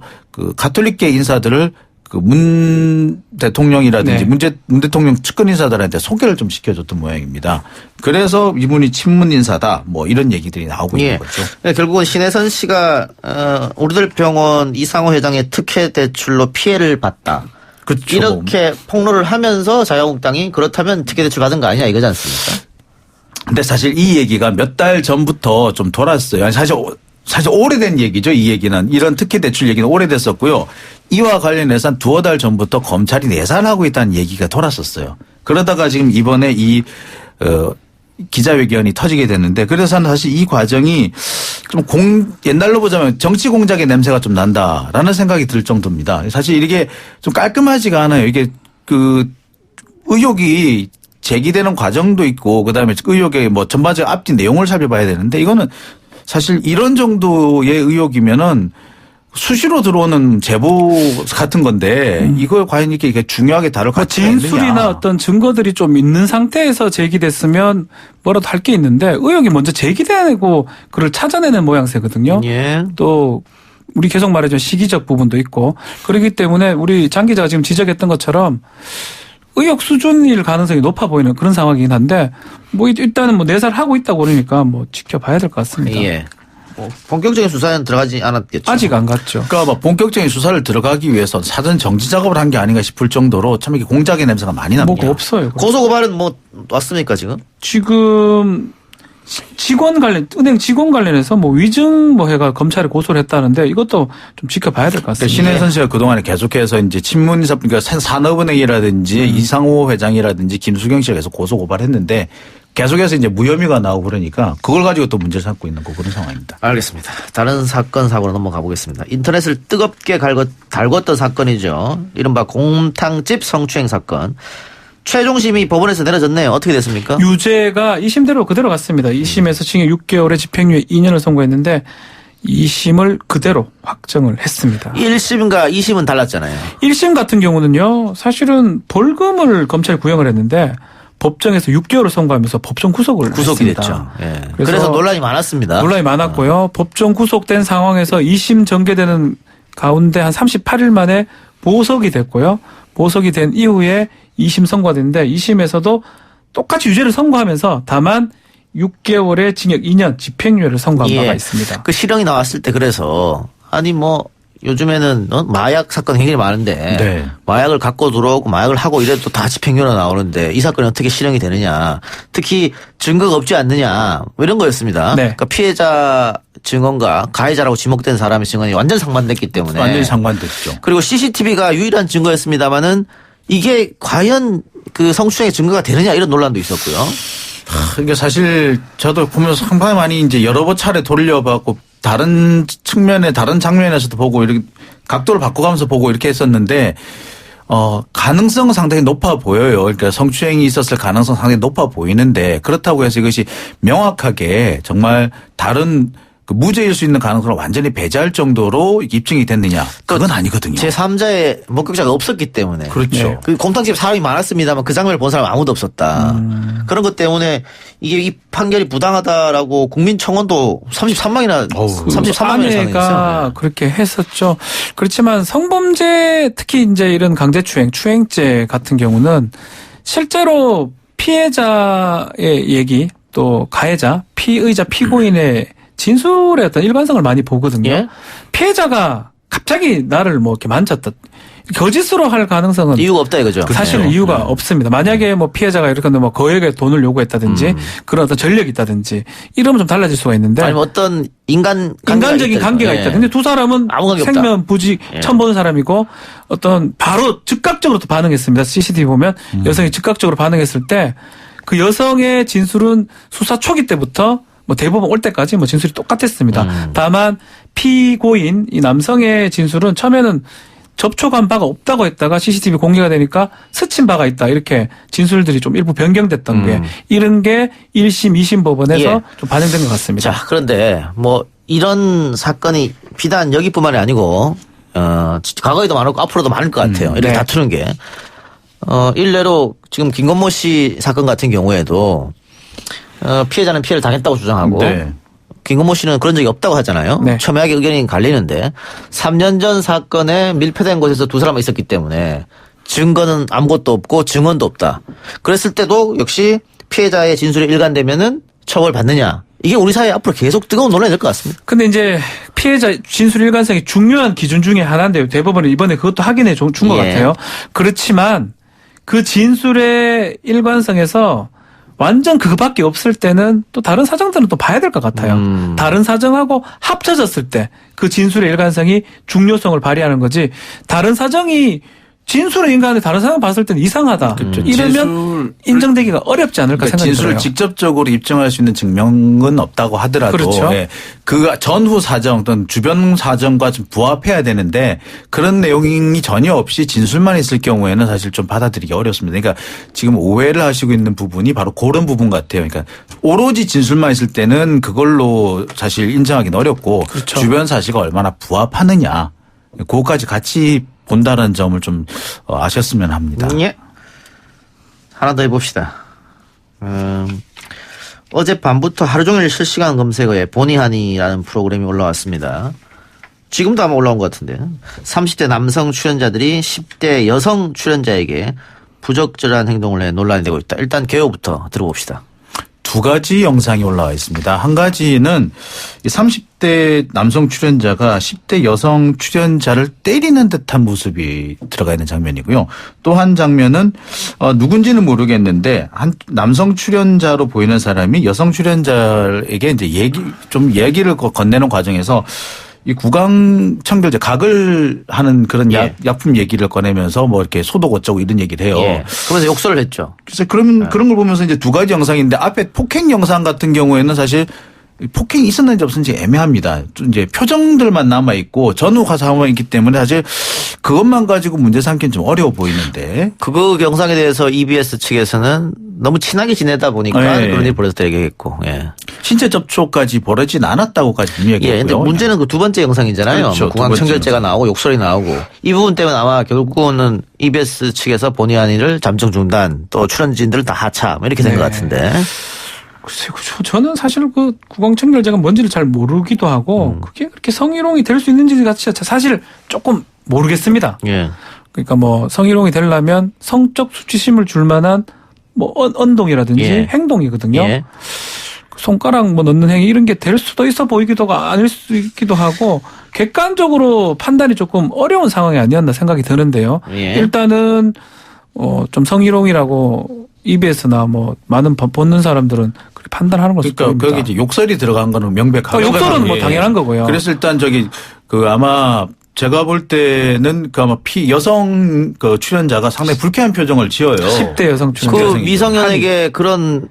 가톨릭계 인사들을 문 대통령이라든지 문 대통령 측근 인사들한테 소개를 좀 시켜줬던 모양입니다. 그래서 이분이 친문 인사다 이런 얘기들이 나오고 있는 거죠. 결국은 신혜선 씨가 우리들 병원 이상호 회장의 특혜 대출로 피해를 봤다. 그렇죠. 이렇게 폭로를 하면서 자유한국당이 그렇다면 특혜 대출 받은 거 아니냐 이거지 않습니까? 근데 사실 이 얘기가 몇 달 전부터 좀 돌았어요. 사실 오래된 얘기죠. 이 얘기는. 이런 특혜 대출 얘기는 오래됐었고요. 이와 관련해서 한 두어 달 전부터 검찰이 내사하고 있다는 얘기가 돌았었어요. 그러다가 지금 이번에 기자회견이 터지게 됐는데 그래서 사실 이 과정이 좀 옛날로 보자면 정치 공작의 냄새가 좀 난다라는 생각이 들 정도입니다. 사실 이게 좀 깔끔하지가 않아요. 이게 의혹이 제기되는 과정도 있고 그다음에 의혹의 전반적 앞뒤 내용을 살펴봐야 되는데 이거는 사실 이런 정도의 의혹이면은 수시로 들어오는 제보 같은 건데 이걸 과연 이렇게 중요하게 다룰 가치가 있느냐. 진술이나 어떤 증거들이 좀 있는 상태에서 제기됐으면 뭐라도 할 게 있는데 의혹이 먼저 제기되고 그걸 찾아내는 모양새거든요. 또 우리 계속 말해준 시기적 부분도 있고 그렇기 때문에 우리 장 기자가 지금 지적했던 것처럼 의혹 수준일 가능성이 높아 보이는 그런 상황이긴 한데 일단은 내사를 하고 있다고 그러니까 지켜봐야 될 것 같습니다. 본격적인 수사는 들어가지 않았겠죠. 아직 안 갔죠. 그러니까 본격적인 수사를 들어가기 위해서 사전 정지 작업을 한 게 아닌가 싶을 정도로 참 이게 공작의 냄새가 많이 납니다. 없어요. 고소 고발은 왔습니까 지금? 지금 은행 직원 관련해서 위증 해가 검찰에 고소를 했다는데 이것도 좀 지켜봐야 될 것 같습니다. 신혜선 씨가 그동안에 계속해서 이제 친문 인사, 그러니까 산업은행이라든지 이상호 회장이라든지 김수경 씨가 계속 고소 고발했는데 계속해서 이제 무혐의가 나오고 그러니까 그걸 가지고 또 문제를 삼고 있는 그런 상황입니다. 알겠습니다. 다른 사건 사고로 넘어가 보겠습니다. 인터넷을 뜨겁게 달궜던 사건이죠. 이른바 곰탕집 성추행 사건. 최종심이 법원에서 내려졌네요. 어떻게 됐습니까? 유죄가 2심대로 그대로 갔습니다. 2심에서 징역 6개월에 집행유예 2년을 선고했는데 2심을 그대로 확정을 했습니다. 1심과 2심은 달랐잖아요. 1심 같은 경우는요. 사실은 벌금을 검찰이 구형을 했는데 법정에서 6개월을 선고하면서 법정 구속이 했습니다. 됐죠. 예. 그래서 논란이 많았습니다. 논란이 많았고요. 법정 구속된 상황에서 2심 전개되는 가운데 한 38일 만에 보석이 됐고요. 보석이 된 이후에 2심 선고가 됐는데 2심에서도 똑같이 유죄를 선고하면서 다만 6개월의 징역 2년 집행유예를 선고한 바가 있습니다. 그 실형이 나왔을 때 그래서 아니 뭐 요즘에는 마약 사건 굉장히 많은데 네. 마약을 갖고 들어오고 마약을 하고 이래도 다 집행유예가 나오는데 이 사건이 어떻게 실형이 되느냐. 특히 증거가 없지 않느냐. 뭐 이런 거였습니다. 네. 그러니까 피해자 증언과 가해자라고 지목된 사람의 증언이 완전 상반됐기 때문에. 완전히 상반됐죠. 그리고 CCTV가 유일한 증거였습니다마는 이게 과연 그 성추행의 증거가 되느냐 이런 논란도 있었고요. 그러니까 사실 저도 보면서 상당히 많이 이제 여러 차례 돌려봤고 다른 측면에 다른 장면에서도 보고 이렇게 각도를 바꿔가면서 보고 이렇게 했었는데 가능성은 상당히 높아 보여요. 그러니까 성추행이 있었을 가능성 상당히 높아 보이는데 그렇다고 해서 이것이 명확하게 정말 다른 무죄일 수 있는 가능성을 완전히 배제할 정도로 입증이 됐느냐. 그건 아니거든요. 제3자의 목격자가 없었기 때문에. 그렇죠. 네. 그 곰탕집 사람이 많았습니다만 그 장면을 본 사람 아무도 없었다. 그런 것 때문에 이게 이 판결이 부당하다라고 국민청원도 33만이나 33만 명이 아내가 그렇게 했었죠. 그렇지만 성범죄 특히 이제 이런 강제추행, 추행죄 같은 경우는 실제로 피해자의 얘기 또 가해자, 피의자, 피고인의 진술의 어떤 일관성을 많이 보거든요. 예? 피해자가 갑자기 나를 뭐 이렇게 만졌다. 거짓으로 할 가능성은 이유가 없다 이거죠. 사실 이유가 없습니다. 만약에 뭐 피해자가 이렇게 뭐 거액의 돈을 요구했다든지 그런 어떤 전력이 있다든지 이러면 좀 달라질 수가 있는데 아니면 어떤 인간적인 관계가 있다. 근데 두 사람은 생면 부지 처음 보는 사람이고 어떤 바로 즉각적으로 또 반응했습니다. CCTV 보면 여성이 즉각적으로 반응했을 때 그 여성의 진술은 수사 초기 때부터 뭐 대법원 올 때까지 뭐 진술이 똑같았습니다. 다만 피고인 이 남성의 진술은 처음에는 접촉한 바가 없다고 했다가 CCTV 공개가 되니까 스친 바가 있다 이렇게 진술들이 좀 일부 변경됐던 게 이런 게 1심, 2심 법원에서 좀 반영된 것 같습니다. 자, 그런데 뭐 이런 사건이 비단 여기뿐만이 아니고 과거에도 많았고 앞으로도 많을 것 같아요. 이렇게 다투는 게. 일례로 지금 김건모 씨 사건 같은 경우에도 피해자는 피해를 당했다고 주장하고 김건모 씨는 그런 적이 없다고 하잖아요. 첨예하게 의견이 갈리는데 3년 전 사건에 밀폐된 곳에서 두 사람이 있었기 때문에 증거는 아무것도 없고 증언도 없다. 그랬을 때도 역시 피해자의 진술이 일관되면은 처벌받느냐. 이게 우리 사회에 앞으로 계속 뜨거운 논란이 될 것 같습니다. 근데 이제 피해자 진술 일관성이 중요한 기준 중에 하나인데요. 대법원이 이번에 그것도 확인해 준 것 같아요. 그렇지만 그 진술의 일관성에서 완전 그거밖에 없을 때는 또 다른 사정들은 또 봐야 될 것 같아요. 다른 사정하고 합쳐졌을 때 그 진술의 일관성이 중요성을 발휘하는 거지 다른 사정이 진술의 인간에 다른 사람 봤을 때는 이상하다. 이러면 인정되기가 어렵지 않을까 생각이 들어요. 진술을 직접적으로 입증할 수 있는 증명은 없다고 하더라도 그렇죠. 그 전후 사정 또는 주변 사정과 좀 부합해야 되는데 그런 내용이 전혀 없이 진술만 있을 경우에는 사실 좀 받아들이기 어렵습니다. 그러니까 지금 오해를 하시고 있는 부분이 바로 그런 부분 같아요. 그러니까 오로지 진술만 있을 때는 그걸로 사실 인정하기는 어렵고 주변 사실과 얼마나 부합하느냐 그거까지 같이 본다는 점을 좀 아셨으면 합니다. 예. 하나 더 해봅시다. 어젯밤부터 하루 종일 실시간 검색어에 보니하니라는 프로그램이 올라왔습니다. 지금도 아마 올라온 것 같은데 30대 남성 출연자들이 10대 여성 출연자에게 부적절한 행동을 해 논란이 되고 있다. 일단 개요부터 들어봅시다. 두 가지 영상이 올라와 있습니다. 한 가지는 30대 남성 출연자가 10대 여성 출연자를 때리는 듯한 모습이 들어가 있는 장면이고요. 또 한 장면은 누군지는 모르겠는데 한 남성 출연자로 보이는 사람이 여성 출연자에게 이제 얘기를 건네는 과정에서 이 구강청결제 각을 하는 그런 예. 약품 얘기를 꺼내면서 뭐 이렇게 소독 어쩌고 이런 얘기를 해요. 예. 그러면서 욕설을 했죠. 그래서 그런 걸 보면서 이제 두 가지 영상인데 앞에 폭행 영상 같은 경우에는 사실 폭행이 있었는지 없었는지 애매합니다. 이제 표정들만 남아 있고 전후가 상황이 있기 때문에 사실 그것만 가지고 문제 삼기는 좀 어려워 보이는데. 그 영상에 대해서 EBS 측에서는 너무 친하게 지내다 보니까 예. 그런 일이 벌어졌다 얘기했고. 예. 신체 접촉까지 벌어지진 않았다고까지 분명히 예. 근데 문제는 그 두 번째 영상이잖아요. 그렇죠. 뭐 구강 청결제가 나오고 욕설이 나오고 이 부분 때문에 아마 결국은 EBS 측에서 본의 아니를 잠정 중단 또 출연진들을 다 하차 뭐 이렇게 된 것 같은데. 글쎄요. 저는 사실 그 구강청결제가 뭔지를 잘 모르기도 하고 그게 그렇게 성희롱이 될 수 있는지 같이 사실 조금 모르겠습니다. 예. 그러니까 뭐 성희롱이 되려면 성적 수치심을 줄 만한 뭐 언동이라든지 예. 행동이거든요. 예. 손가락 뭐 넣는 행위 이런 게 될 수도 있어 보이기도 하고 아닐 수도 있기도 하고 객관적으로 판단이 조금 어려운 상황이 아니었나 생각이 드는데요. 예. 일단은 좀 성희롱이라고 EBS나 뭐 많은 보는 사람들은 그렇게 판단하는 것을 그러니까 거기 이제 욕설이 들어간 거는 명백하고 욕설은 뭐 당연한 거고요. 그래서 일단 그 아마 제가 볼 때는 그 아마 여성 그 출연자가 상당히 불쾌한 표정을 지어요. 10대 여성 출연자. 그 미성년에게 그런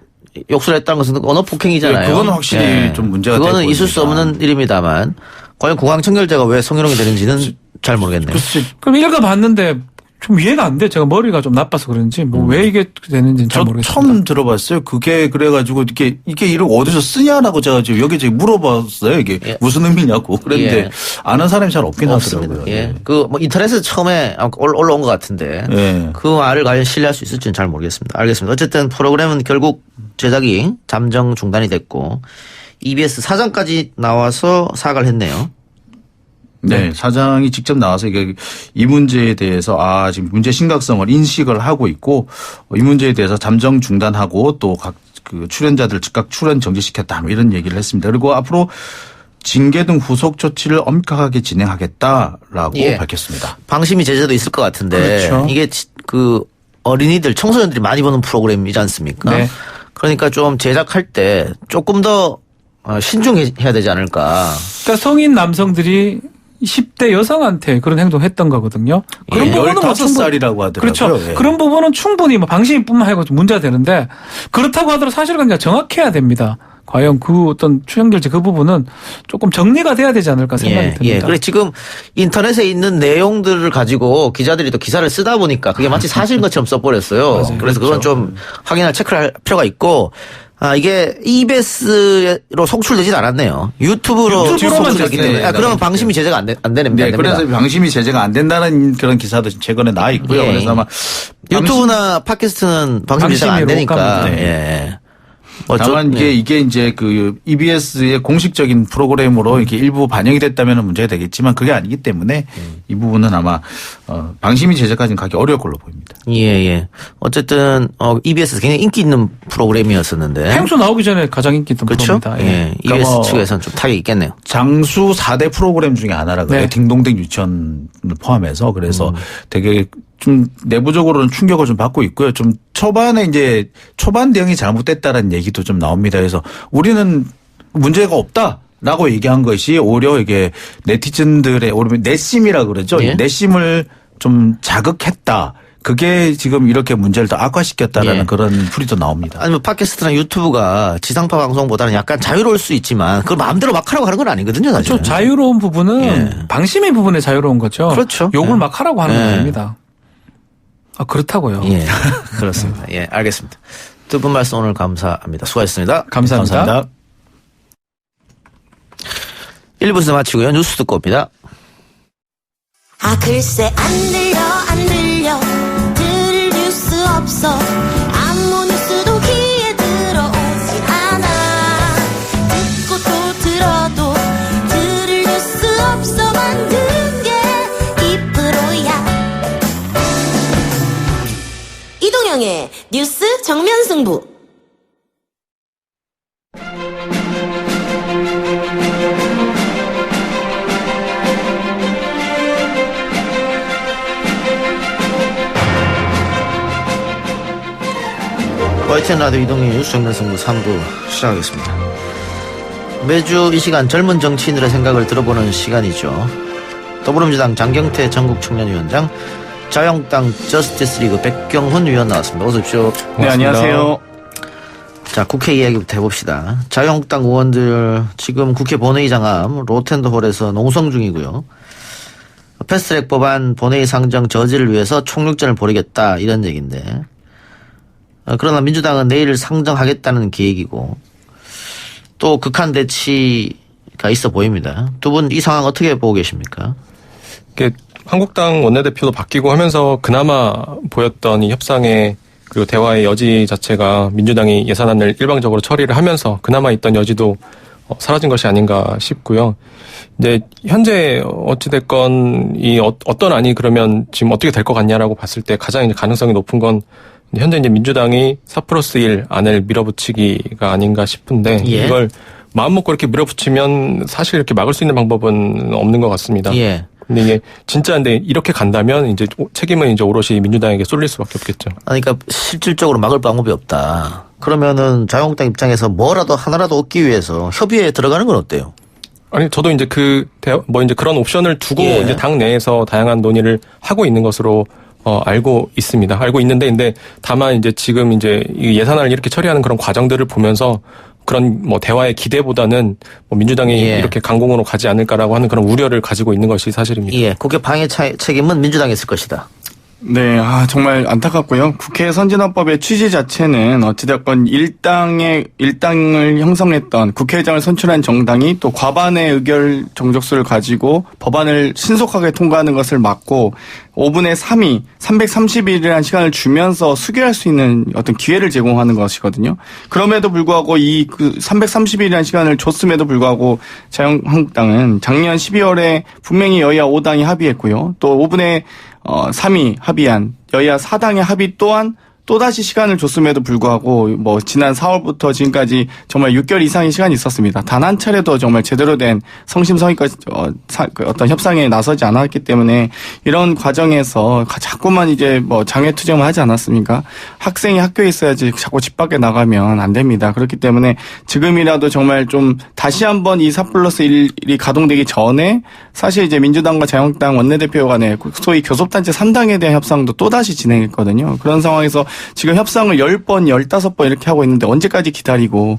욕설을 했다는 것은 언어 폭행이잖아요. 그건 확실히 좀 문제가 되고 그거는 있을 수 없는 일입니다만 과연 구강청결제가 왜 성희롱이 되는지는 잘 모르겠네요. 그럼 읽어봤는데 좀 이해가 안 돼. 제가 머리가 좀 나빠서 그런지 뭐 왜 이게 되는지는 잘 모르겠습니다. 처음 들어봤어요. 그게 그래가지고 이게 이런 어디서 쓰냐라고 제가 지금 여기저기 물어봤어요. 이게 예. 무슨 의미냐고. 그런데 예. 아는 사람이 잘 없긴 없습니다. 하더라고요. 예. 그 뭐 인터넷에 처음에 올라온 것 같은데 예. 그 말을 과연 신뢰할 수 있을지는 잘 모르겠습니다. 알겠습니다. 어쨌든 프로그램은 결국 제작이 잠정 중단이 됐고 EBS 사장까지 나와서 사과를 했네요. 네, 사장이 직접 나와서 이 문제에 대해서 지금 문제 심각성을 인식을 하고 있고 이 문제에 대해서 잠정 중단하고 또 각 그 출연자들 즉각 출연 정지시켰다 뭐 이런 얘기를 했습니다. 그리고 앞으로 징계 등 후속 조치를 엄격하게 진행하겠다라고 예. 밝혔습니다. 방심이 제재도 있을 것 같은데 그렇죠. 이게 그 어린이들 청소년들이 많이 보는 프로그램이지 않습니까? 네. 그러니까 좀 제작할 때 조금 더 신중해야 되지 않을까. 그러니까 성인 남성들이 10대 여성한테 그런 행동을 했던 거거든요. 그런 예. 부분은 뭐 15살이라고 하더라고요. 그렇죠. 예. 그런 부분은 충분히 뭐 방심뿐만 아니고 문제가 되는데 그렇다고 하더라도 사실관계가 정확해야 됩니다. 과연 그 어떤 출연결제 그 부분은 조금 정리가 돼야 되지 않을까 생각이 듭니다. 예. 그래 지금 인터넷에 있는 내용들을 가지고 기자들이 또 기사를 쓰다 보니까 그게 마치 사실인 것처럼 써버렸어요. 맞아요. 그래서 그건 좀 확인할 체크를 할 필요가 있고 이게 EBS로 송출되진 않았네요. 유튜브로 유튜브로만 송출됐기 됐어요. 때문에. 그러면 방심이 제재가 안 되는 네, 그래서 방심이 제재가 안 된다는 그런 기사도 최근에 나와 있고요. 예. 그래서 아마 유튜브나 팟캐스트는 방심 제재가 안 방심으로 되니까. 갑니다. 예. 다만 이게 이제 그 EBS의 공식적인 프로그램으로 이렇게 일부 반영이 됐다면 문제가 되겠지만 그게 아니기 때문에 이 부분은 아마 방심이 제재까지는 가기 어려울 걸로 보입니다. 예. 어쨌든 EBS에서 굉장히 인기 있는 프로그램이었었는데. 행수 나오기 전에 가장 인기 있던 그렇죠? 프로입니다. 예. EBS 그러니까 뭐 측에서는 좀 타격이 있겠네요. 장수 4대 프로그램 중에 하나라 그래요. 네. 딩동댕 유치원을 포함해서 그래서 되게 좀 내부적으로는 충격을 좀 받고 있고요. 좀 초반에 이제 초반 대응이 잘못됐다라는 얘기도 좀 나옵니다. 그래서 우리는 문제가 없다라고 얘기한 것이 오히려 이게 네티즌들의 오히려 내심이라 그러죠. 예. 내심을 좀 자극했다. 그게 지금 이렇게 문제를 더 악화시켰다라는 예. 그런 풀이도 나옵니다. 아니면 팟캐스트나 유튜브가 지상파 방송보다는 약간 자유로울 수 있지만 그걸 마음대로 막 하라고 하는 건 아니거든요, 사실. 좀 자유로운 부분은 예. 방심의 부분에 자유로운 거죠. 그렇죠. 욕을 예. 막 하라고 하는 건 예. 아닙니다. 그렇다고요. 예. 그렇습니다. 예, 알겠습니다. 두 분 말씀 오늘 감사합니다. 수고하셨습니다. 감사합니다. 1부에서 마치고요. 뉴스 듣고 옵니다. 글쎄 안 들려 들을 뉴스 없어 아무 뉴스도 귀에 들어오진 않아 듣고 또 들어도 들을 뉴스 없어 만든 게 이 프로야 이동영의 뉴스 정면 승부. YTN 라디오 이동희 뉴스 정면 승부 3부 시작하겠습니다. 매주 이 시간 젊은 정치인들의 생각을 들어보는 시간이죠. 더불어민주당 장경태 전국청년위원장, 자유한국당 저스티스리그 백경훈 위원 나왔습니다. 어서 오십시오. 네, 안녕하세요. 자, 국회 이야기부터 해봅시다. 자유한국당 의원들 지금 국회 본회의장 앞 로텐더홀에서 농성 중이고요. 패스트트랙 법안 본회의 상정 저지를 위해서 총력전을 벌이겠다 이런 얘기인데, 그러나 민주당은 내일 상정하겠다는 계획이고 또 극한 대치가 있어 보입니다. 두 분 이 상황 어떻게 보고 계십니까? 한국당 원내대표도 바뀌고 하면서 그나마 보였던 이 협상의 그리고 대화의 여지 자체가 민주당이 예산안을 일방적으로 처리를 하면서 그나마 있던 여지도 사라진 것이 아닌가 싶고요. 이제 현재 어찌됐건 이 어떤 안이 그러면 지금 어떻게 될 것 같냐라고 봤을 때 가장 이제 가능성이 높은 건 현재 이제 민주당이 4+1 안을 밀어붙이기가 아닌가 싶은데, 예. 이걸 마음 먹고 이렇게 밀어붙이면 사실 이렇게 막을 수 있는 방법은 없는 것 같습니다. 예. 근데 이게 진짜 근데 이렇게 간다면 이제 책임은 이제 오롯이 민주당에게 쏠릴 수밖에 없겠죠. 그러니까 실질적으로 막을 방법이 없다. 그러면은 자유한국당 입장에서 뭐라도 하나라도 얻기 위해서 협의에 들어가는 건 어때요? 아니, 저도 이제 이제 그런 옵션을 두고 예. 이제 당 내에서 다양한 논의를 하고 있는 것으로 알고 있습니다. 알고 있는데, 근데 다만 이제 지금 이제 이 예산안을 이렇게 처리하는 그런 과정들을 보면서 그런 뭐 대화의 기대보다는 뭐 민주당이 예. 이렇게 강공으로 가지 않을까라고 하는 그런 우려를 가지고 있는 것이 사실입니다. 예, 국회 방해 책임은 민주당이 있을 것이다. 네, 정말 안타깝고요. 국회 선진화법의 취지 자체는 어찌됐건 일당을 형성했던 국회의장을 선출한 정당이 또 과반의 의결 정족수를 가지고 법안을 신속하게 통과하는 것을 막고 5분의 3이 330일이라는 시간을 주면서 수결할 수 있는 어떤 기회를 제공하는 것이거든요. 그럼에도 불구하고 이 330일이라는 시간을 줬음에도 불구하고 자유한국당은 작년 12월에 분명히 여야 5당이 합의했고요. 또 5분의 3이 합의한 여야 4당의 합의 또한 또다시 시간을 줬음에도 불구하고 뭐 지난 4월부터 지금까지 정말 6개월 이상의 시간이 있었습니다. 단 한 차례도 정말 제대로 된 성심성의껏 어떤 협상에 나서지 않았기 때문에 이런 과정에서 자꾸만 이제 뭐 장외투쟁을 하지 않았습니까? 학생이 학교에 있어야지 자꾸 집 밖에 나가면 안 됩니다. 그렇기 때문에 지금이라도 정말 좀 다시 한번 이 4+1이 가동되기 전에 사실 이제 민주당과 자유한국당 원내대표 간의 소위 교섭단체 3당에 대한 협상도 또다시 진행했거든요. 그런 상황에서 지금 협상을 10번, 15번 이렇게 하고 있는데 언제까지 기다리고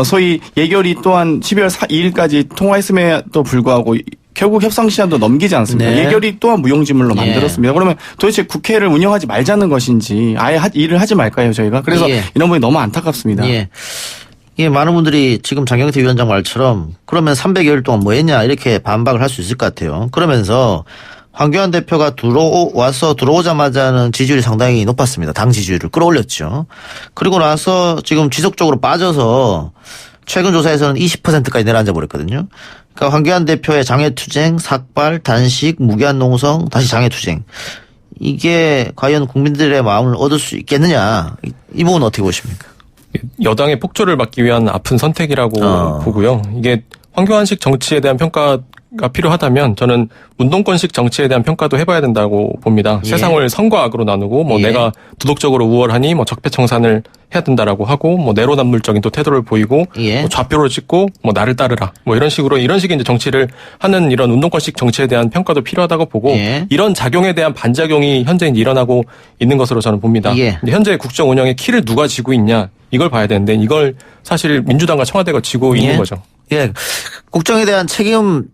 소위 예결이 또한 12월 2일까지 통화했음에도 불구하고 결국 협상 시한도 넘기지 않습니다. 네. 예결이 또한 무용지물로 만들었습니다. 그러면 도대체 국회를 운영하지 말자는 것인지 아예 일을 하지 말까요, 저희가? 그래서 이런 부분이 너무 안타깝습니다. 예, 많은 분들이 지금 장경태 위원장 말처럼 그러면 300여일 동안 뭐 했냐 이렇게 반박을 할 수 있을 것 같아요. 그러면서 황교안 대표가 들어오자마자는 지지율이 상당히 높았습니다. 당 지지율을 끌어올렸죠. 그리고 나서 지금 지속적으로 빠져서 최근 조사에서는 20%까지 내려앉아 버렸거든요. 그러니까 황교안 대표의 장외투쟁, 삭발, 단식, 무기한 농성, 다시 장외투쟁. 이게 과연 국민들의 마음을 얻을 수 있겠느냐. 이 부분은 어떻게 보십니까? 여당의 폭조를 막기 위한 아픈 선택이라고 보고요. 이게 황교안식 정치에 대한 평가가 필요하다면 저는 운동권식 정치에 대한 평가도 해봐야 된다고 봅니다. 예. 세상을 선과 악으로 나누고 뭐 내가 도덕적으로 우월하니 뭐 적폐청산을 해야 된다라고 하고 뭐 내로남불적인 또 태도를 보이고 뭐 좌표를 찍고 뭐 나를 따르라 뭐 이런 식의 이제 정치를 하는 이런 운동권식 정치에 대한 평가도 필요하다고 보고 이런 작용에 대한 반작용이 현재 일어나고 있는 것으로 저는 봅니다. 근데 현재 국정 운영의 키를 누가 쥐고 있냐 이걸 봐야 되는데 이걸 사실 민주당과 청와대가 쥐고 있는 거죠. 예, 국정에 대한 책임은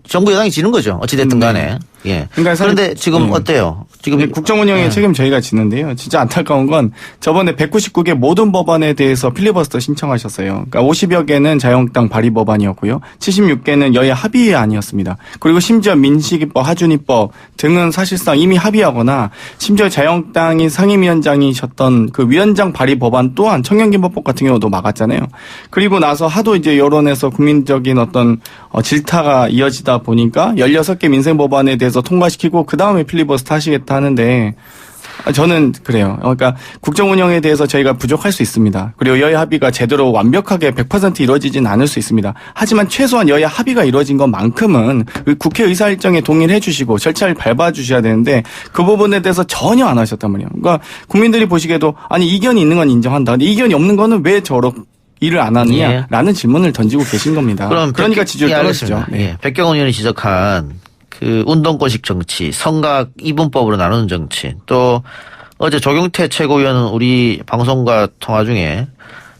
정부 여당이 지는 거죠. 어찌됐든 간에. 예. 그러니까 그런데 지금 어때요? 지금 국정 운영의 책임 저희가 지는데요. 진짜 안타까운 건 저번에 199개 모든 법안에 대해서 필리버스터 신청하셨어요. 그러니까 50여 개는 자유한국당 발의 법안이었고요. 76개는 여야 합의안이었습니다. 그리고 심지어 민식이법, 하준이법 등은 사실상 이미 합의하거나 심지어 자유한국당이 상임위원장이셨던 그 위원장 발의 법안 또한 청년기본법 같은 경우도 막았잖아요. 그리고 나서 하도 이제 여론에서 국민적인 어떤 질타가 이어지다 보니까 16개 민생법안에 대해서 통과시키고 그 다음에 필리버스터 하시겠다 하는데 저는 그래요. 그러니까 국정 운영에 대해서 저희가 부족할 수 있습니다. 그리고 여야 합의가 제대로 완벽하게 100% 이루어지진 않을 수 있습니다. 하지만 최소한 여야 합의가 이루어진 것만큼은 국회 의사 일정에 동의를 해주시고 절차를 밟아주셔야 되는데 그 부분에 대해서 전혀 안 하셨단 말이에요. 그러니까 국민들이 보시기에도 아니 이견이 있는 건 인정한다. 근데 이견이 없는 거는 왜 일을 안 하느냐라는 질문을 던지고 계신 겁니다. 그러니까 지지율이 떨어지죠. 네. 예. 백경원 의원이 지적한 그 운동권식 정치, 성각 이분법으로 나누는 정치, 또 어제 조경태 최고위원은 우리 방송과 통화 중에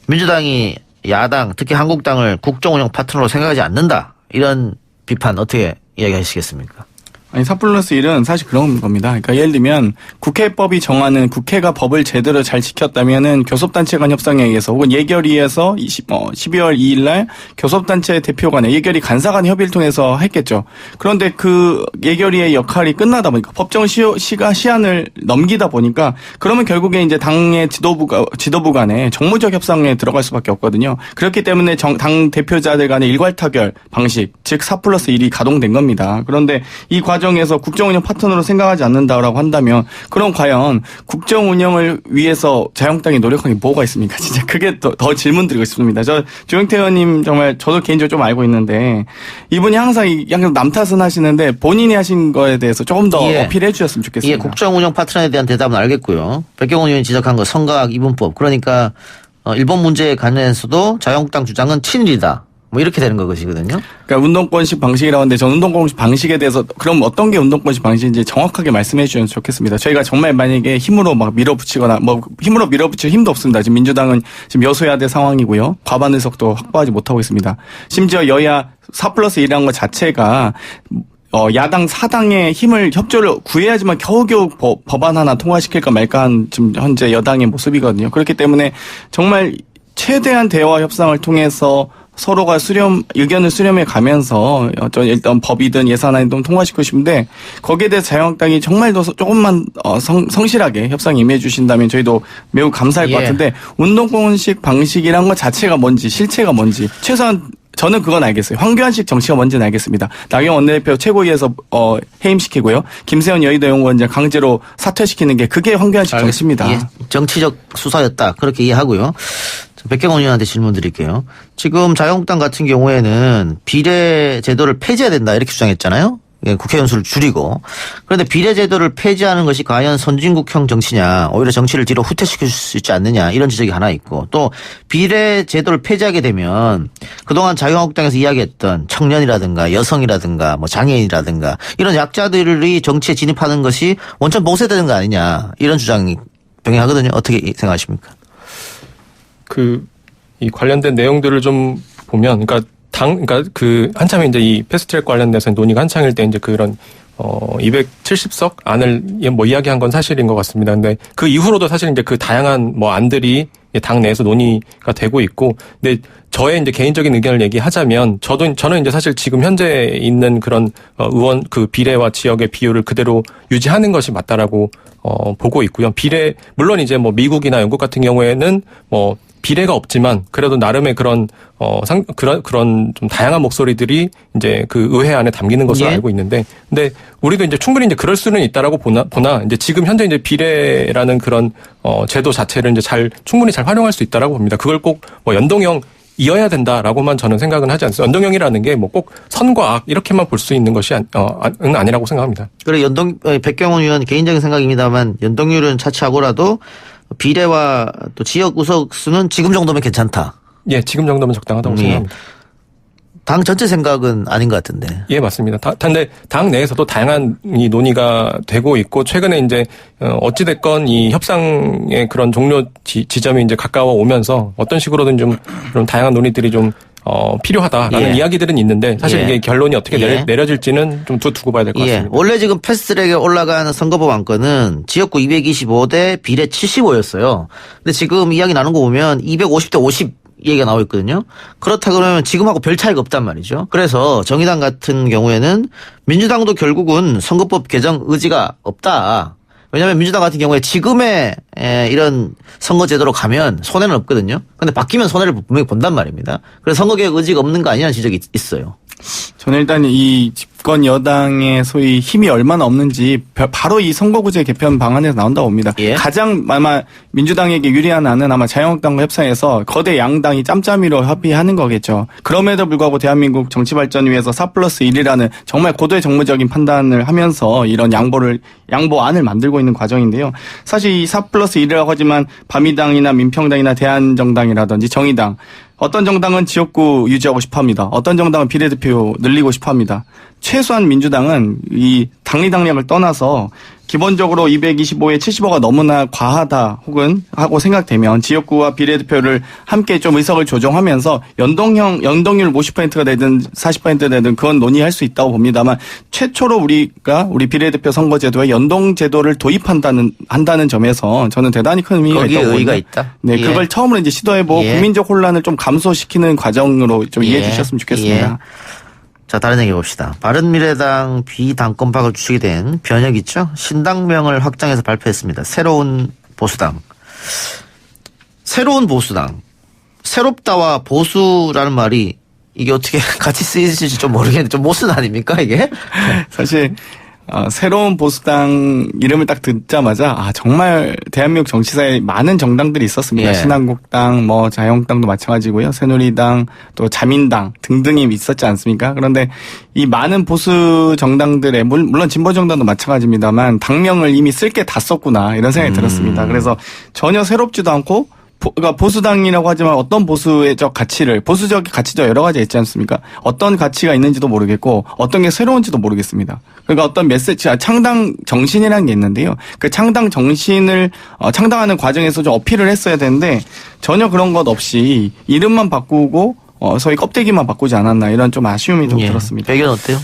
민주당이 야당, 특히 한국당을 국정운영 파트너로 생각하지 않는다. 이런 비판 어떻게 이야기하시겠습니까? 아니 4+1은 사실 그런 겁니다. 그러니까 예를 들면 국회법이 정하는 국회가 법을 제대로 잘 지켰다면은 교섭단체 간 협상에 의해서 혹은 예결위에서 12월 2일 날 교섭단체 대표 간의 예결위 간사 간 협의를 통해서 했겠죠. 그런데 그 예결위의 역할이 끝나다 보니까 법정 시한을 넘기다 보니까 그러면 결국에 이제 당의 지도부 간에 정무적 협상에 들어갈 수밖에 없거든요. 그렇기 때문에 당 대표자들 간의 일괄타결 방식, 즉 4+1이 가동된 겁니다. 그런데 이 과정에서 국정운영 파트너로 생각하지 않는다라고 한다면 그럼 과연 국정운영을 위해서 자유한국당이 노력한 게 뭐가 있습니까? 진짜 그게 더 질문 드리고 싶습니다. 조영태 의원님 정말 저도 개인적으로 좀 알고 있는데 이분이 항상 남 탓은 하시는데 본인이 하신 거에 대해서 조금 더 어필해 주셨으면 좋겠습니다. 예, 국정운영 파트너에 대한 대답은 알겠고요. 백경원 의원이 지적한 거 성각 이분법, 그러니까 일본 문제에 관련해서도 자유한국당 주장은 친일이다. 뭐 이렇게 되는 것이거든요. 그러니까 운동권식 방식이라고 하는데 전 운동권식 방식에 대해서 그럼 어떤 게 운동권식 방식인지 정확하게 말씀해 주시면 좋겠습니다. 저희가 정말 만약에 힘으로 막 밀어붙이거나 힘으로 밀어붙일 힘도 없습니다. 지금 민주당은 지금 여소야대 상황이고요. 과반 의석도 확보하지 못하고 있습니다. 심지어 여야 4+1이라는 것 자체가 야당 사당의 힘을 협조를 구해야지만 겨우겨우 법안 하나 통과시킬까 말까 한 지금 현재 여당의 모습이거든요. 그렇기 때문에 정말 최대한 대화 협상을 통해서 서로가 의견을 수렴해 가면서 일단 법이든 예산안이든 통과시키고 싶은데 거기에 대해서 자유한국당이 정말 더 조금만 성실하게 협상에 임해 주신다면 저희도 매우 감사할 것 같은데 운동권식 방식이란 것 자체가 뭔지 실체가 뭔지 최소한 저는 그건 알겠어요. 황교안식 정치가 뭔지는 알겠습니다. 나경원 원내대표 최고위에서 해임시키고요. 김세현 여의도 연구원장 강제로 사퇴시키는 게 그게 황교안식 정치입니다. 예, 정치적 수사였다. 그렇게 이해하고요. 백경원 의원한테 질문 드릴게요. 지금 자유한국당 같은 경우에는 비례 제도를 폐지해야 된다 이렇게 주장했잖아요. 국회의원 수를 줄이고. 그런데 비례 제도를 폐지하는 것이 과연 선진국형 정치냐, 오히려 정치를 뒤로 후퇴시킬 수 있지 않느냐 이런 지적이 하나 있고, 또 비례 제도를 폐지하게 되면 그동안 자유한국당에서 이야기했던 청년이라든가 여성이라든가 뭐 장애인이라든가 이런 약자들이 정치에 진입하는 것이 원천 봉쇄되는 거 아니냐 이런 주장이 병행하거든요. 어떻게 생각하십니까? 이 관련된 내용들을 좀 보면, 그러니까 한참에 이제 이 패스트트랙 관련돼서 논의가 한창일 때 이제 그런 270석 안을 뭐 이야기한 건 사실인 것 같습니다. 근데 그 이후로도 사실 이제 그 다양한 뭐 안들이 당 내에서 논의가 되고 있고, 근데 저의 이제 개인적인 의견을 얘기하자면 저는 이제 사실 지금 현재 있는 그런 의원 그 비례와 지역의 비율을 그대로 유지하는 것이 맞다라고 보고 있고요. 물론 이제 뭐 미국이나 영국 같은 경우에는 뭐 비례가 없지만 그래도 나름의 그런 좀 다양한 목소리들이 이제 그 의회 안에 담기는 것으로 알고 있는데, 근데 우리도 이제 충분히 이제 그럴 수는 있다라고 보나 이제 지금 현재 이제 비례라는 그런 제도 자체를 이제 충분히 잘 활용할 수 있다라고 봅니다. 그걸 꼭 뭐 연동형 이어야 된다라고만 저는 생각은 하지 않습니다. 연동형이라는 게 뭐 꼭 선과 악 이렇게만 볼 수 있는 것이 아니라고 생각합니다. 그래 백경원 의원 개인적인 생각입니다만 연동률은 차치하고라도 비례와 또 지역 의석수는 지금 정도면 괜찮다. 예, 지금 정도면 적당하다고 생각합니다. 당 전체 생각은 아닌 것 같은데. 예, 맞습니다. 근데 당 내에서도 다양한 이 논의가 되고 있고, 최근에 이제 어찌됐건 이 협상의 그런 종료 지점이 이제 가까워 오면서 어떤 식으로든 좀 그런 다양한 논의들이 좀 필요하다라는 이야기들은 있는데, 사실 이게 결론이 어떻게 내려질지는 좀 두고 봐야 될 것 같습니다. 원래 지금 패스트트랙에 올라가는 선거법 안건은 지역구 225대 비례 75였어요. 근데 지금 이야기 나눈 거 보면 250대 50 얘기가 나오고 있거든요. 그렇다 그러면 지금하고 별 차이가 없단 말이죠. 그래서 정의당 같은 경우에는 민주당도 결국은 선거법 개정 의지가 없다. 왜냐하면 민주당 같은 경우에 지금의 이런 선거제도로 가면 손해는 없거든요. 그런데 바뀌면 손해를 분명히 본단 말입니다. 그래서 선거개혁 의지가 없는 거 아니냐는 지적이 있어요. 저는 일단 집권 여당의 소위 힘이 얼마나 없는지 바로 이 선거구제 개편 방안에서 나온다고 봅니다. 예. 가장 아마 민주당에게 유리한 안은 아마 자유한국당과 협상해서 거대 양당이 짬짬이로 합의하는 거겠죠. 그럼에도 불구하고 대한민국 정치발전위에서 4+1이라는 정말 고도의 정무적인 판단을 하면서 이런 양보안을 만들고 있는 과정인데요. 사실 이 4+1이라고 하지만 바미당이나 민평당이나 대한정당이라든지 정의당 어떤 정당은 지역구 유지하고 싶어 합니다. 어떤 정당은 비례대표 늘리고 싶어 합니다. 최소한 민주당은 이 당리당략을 떠나서 기본적으로 225에 75가 너무나 과하다 혹은 하고 생각되면 지역구와 비례대표를 함께 좀 의석을 조정하면서 연동률 50%가 되든 40%가 되든 그건 논의할 수 있다고 봅니다만 최초로 우리가 우리 비례대표 선거제도에 연동제도를 한다는 점에서 저는 대단히 큰 의미가 있다고 봅니다. 의의가 있다. 네, 예. 그걸 처음으로 이제 시도해보고 국민적 혼란을 좀 감소시키는 과정으로 좀 이해해 주셨으면 좋겠습니다. 예. 자, 다른 얘기 봅시다. 바른미래당 비당권파가 주축이 된 변혁 있죠? 신당명을 확장해서 발표했습니다. 새로운 보수당. 새로운 보수당. 새롭다와 보수라는 말이 이게 어떻게 같이 쓰이실지 좀 모르겠는데 좀 모순 아닙니까 이게? 사실 새로운 보수당 이름을 딱 듣자마자 정말 대한민국 정치사에 많은 정당들이 있었습니다. 예. 신한국당, 자유한국당도 마찬가지고요. 새누리당, 또 자민당 등등이 있었지 않습니까? 그런데 이 많은 보수 정당들의 물론 진보 정당도 마찬가지입니다만 당명을 이미 쓸 게 다 썼구나 이런 생각이 들었습니다. 그래서 전혀 새롭지도 않고 그러니까 보수당이라고 하지만 어떤 보수적 가치를 보수적 가치도 여러 가지가 있지 않습니까? 어떤 가치가 있는지도 모르겠고 어떤 게 새로운지도 모르겠습니다. 그러니까 어떤 메시지, 창당 정신이라는 게 있는데요. 그 창당 정신을 창당하는 과정에서 좀 어필을 했어야 되는데 전혀 그런 것 없이 이름만 바꾸고 소위 껍데기만 바꾸지 않았나 이런 좀 아쉬움이 좀 들었습니다. 배경 어때요?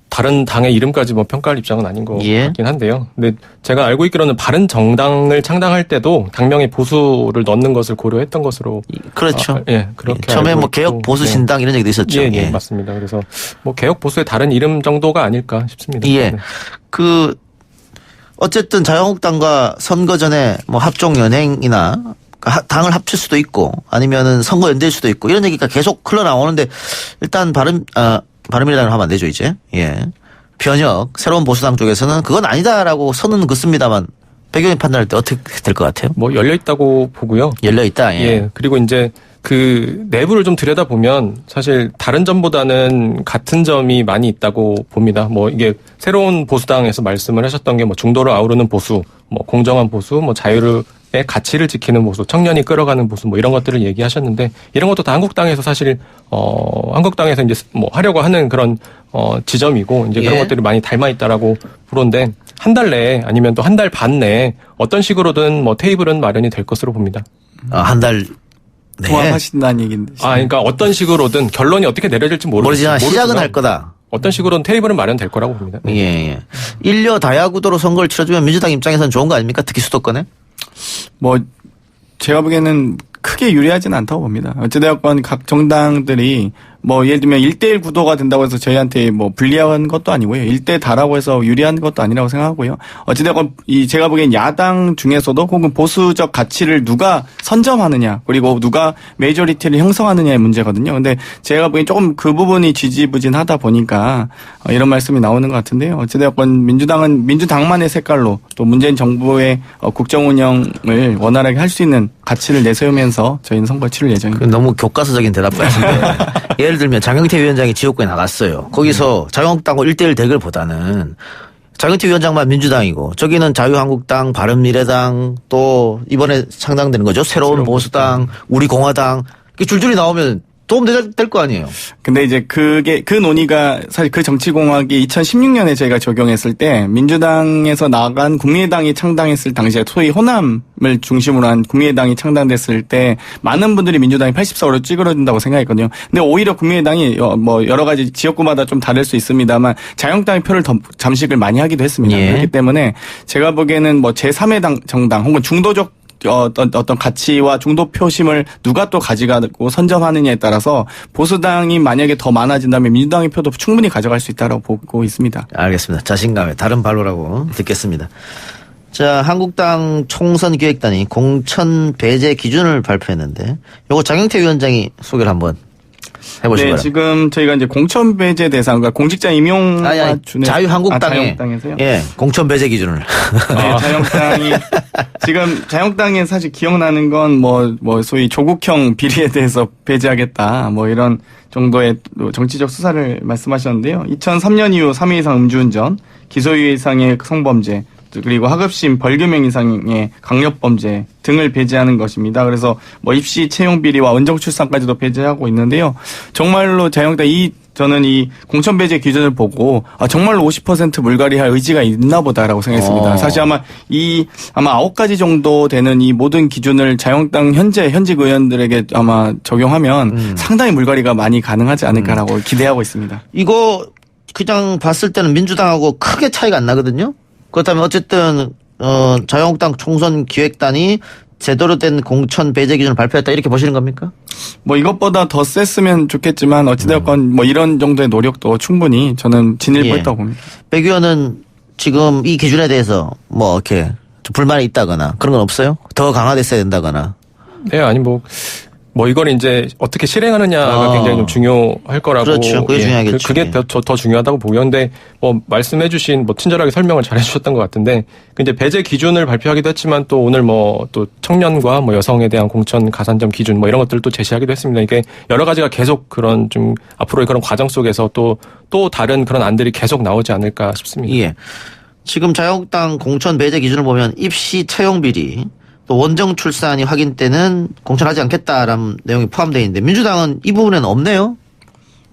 다른 당의 이름까지 평가할 입장은 아닌 것 같긴 한데요. 근데 제가 알고 있기로는 바른 정당을 창당할 때도 당명에 보수를 넣는 것을 고려했던 것으로. 그렇죠. 그렇게. 처음에 개혁 보수 신당 이런 얘기도 있었죠. 예, 맞습니다. 그래서 개혁 보수의 다른 이름 정도가 아닐까 싶습니다. 예. 어쨌든 자유한국당과 선거 전에 합종 연행이나 당을 합칠 수도 있고 아니면은 선거 연대일 수도 있고 이런 얘기가 계속 흘러나오는데 일단 바른미래당을 하면 안 되죠, 이제. 예. 변혁, 새로운 보수당 쪽에서는 그건 아니다라고 선은 긋습니다만 배경이 판단할 때 어떻게 될 것 같아요? 열려있다고 보고요. 열려있다, 예. 그리고 이제 그 내부를 좀 들여다보면 사실 다른 점보다는 같은 점이 많이 있다고 봅니다. 이게 새로운 보수당에서 말씀을 하셨던 게 중도를 아우르는 보수, 공정한 보수, 자유를 가치를 지키는 보수, 청년이 끌어가는 보수, 이런 것들을 얘기하셨는데, 이런 것도 다 한국당에서 사실, 한국당에서 이제 하려고 하는 그런, 지점이고, 이제 그런 것들이 많이 닮아있다라고 보는데, 한 달 내에 아니면 또 한 달 반 내에 어떤 식으로든 테이블은 마련이 될 것으로 봅니다. 한 달, 네. 통합하신다는 얘기인데. 그러니까 어떤 식으로든 결론이 어떻게 내려질지 모르지만 시작은 할 거다. 어떤 식으로든 테이블은 마련될 거라고 봅니다. 예. 일려 다야구도로 선거를 치러주면 민주당 입장에서는 좋은 거 아닙니까? 특히 수도권에? 제가 보기에는 크게 유리하지는 않다고 봅니다. 어찌되었건 각 정당들이 예를 들면 1대1 구도가 된다고 해서 저희한테 불리한 것도 아니고요. 1대 다라고 해서 유리한 것도 아니라고 생각하고요. 어찌되었건 제가 보기엔 야당 중에서도 혹은 보수적 가치를 누가 선점하느냐 그리고 누가 메이저리티를 형성하느냐의 문제거든요. 근데 제가 보기엔 조금 그 부분이 지지부진하다 보니까 이런 말씀이 나오는 것 같은데요. 어찌되었건 민주당은 민주당만의 색깔로 또 문재인 정부의 국정 운영을 원활하게 할 수 있는 가치를 내세우면서 저희는 선거 치를 예정입니다. 너무 교과서적인 대답 같은데 예를 들면 장경태 위원장이 지역구에 나갔어요. 거기서 자유한국당과 1대1 대결보다는 장경태 위원장만 민주당이고 저기는 자유한국당, 바른미래당 또 이번에 창당되는 거죠. 새로운 보수당, 우리공화당 이렇게 줄줄이 나오면 도움 될 거 아니에요. 근데 이제 그 논의가 사실 그 정치공학이 2016년에 저희가 적용했을 때 민주당에서 나간 국민의당이 창당했을 당시에 소위 호남을 중심으로 한 국민의당이 창당됐을 때 많은 분들이 민주당이 80석으로 찌그러진다고 생각했거든요. 근데 오히려 국민의당이 여러 가지 지역구마다 좀 다를 수 있습니다만 자유한국당의 표를 더 잠식을 많이 하기도 했습니다. 그렇기 때문에 제가 보기에는 제3의 정당 혹은 중도적 어떤 가치와 중도 표심을 누가 또 가져가고 선점하느냐에 따라서 보수당이 만약에 더 많아진다면 민주당의 표도 충분히 가져갈 수 있다고 보고 있습니다. 알겠습니다. 자신감의 다른 발로라고 듣겠습니다. 자, 한국당 총선기획단이 공천 배제 기준을 발표했는데 요거 장경태 위원장이 소개를 한번 해보시기 네, 바랍니다. 지금 저희가 이제 공천 배제 대상, 그러니까 공직자 임용 자유한국당에 예, 공천 배제 기준을. 네, 자유한국당이 지금 자유한국당에 사실 기억나는 건 뭐 소위 조국형 비리에 대해서 배제하겠다 뭐 이런 정도의 정치적 수사를 말씀하셨는데요. 2003년 이후 3회 이상 음주운전, 기소유예 이상의 성범죄, 그리고 하급심 벌금형 이상의 강력범죄 등을 배제하는 것입니다. 그래서 뭐 입시 채용 비리와 원정 출산까지도 배제하고 있는데요. 정말로 자유한국당 저는 이 공천 배제 기준을 보고 정말로 50% 물갈이할 의지가 있나 보다라고 생각했습니다. 사실 아마 9가지 정도 되는 이 모든 기준을 자유한국당 현직 의원들에게 아마 적용하면 상당히 물갈이가 많이 가능하지 않을까라고 기대하고 있습니다. 이거 그냥 봤을 때는 민주당하고 크게 차이가 안 나거든요. 그렇다면 어쨌든 자유한국당 총선 기획단이 제대로 된 공천 배제 기준을 발표했다 이렇게 보시는 겁니까? 뭐 이것보다 더 셌으면 좋겠지만 어찌되었건 뭐 이런 정도의 노력도 충분히 저는 진일보했다고 봅니다. 백 의원은 지금 이 기준에 대해서 뭐 이렇게 좀 불만이 있다거나 그런 건 없어요? 더 강화됐어야 된다거나? 네, 아니 뭐 이걸 이제 어떻게 실행하느냐가 굉장히 좀 중요할 거라고. 그렇죠. 그게 중요하겠죠. 그게 더 중요하다고 보고요. 근데 뭐 말씀해주신 뭐 친절하게 설명을 잘 해주셨던 것 같은데, 이제 배제 기준을 발표하기도 했지만 또 오늘 뭐 또 청년과 뭐 여성에 대한 공천 가산점 기준 뭐 이런 것들도 제시하기도 했습니다. 이게 여러 가지가 계속 그런 좀 앞으로의 그런 과정 속에서 또 다른 그런 안들이 계속 나오지 않을까 싶습니다. 예. 지금 자유한국당 공천 배제 기준을 보면 입시 채용 비리, 또 원정 출산이 확인 때는 공천하지 않겠다라는 내용이 포함되어 있는데 민주당은 이 부분에는 없네요.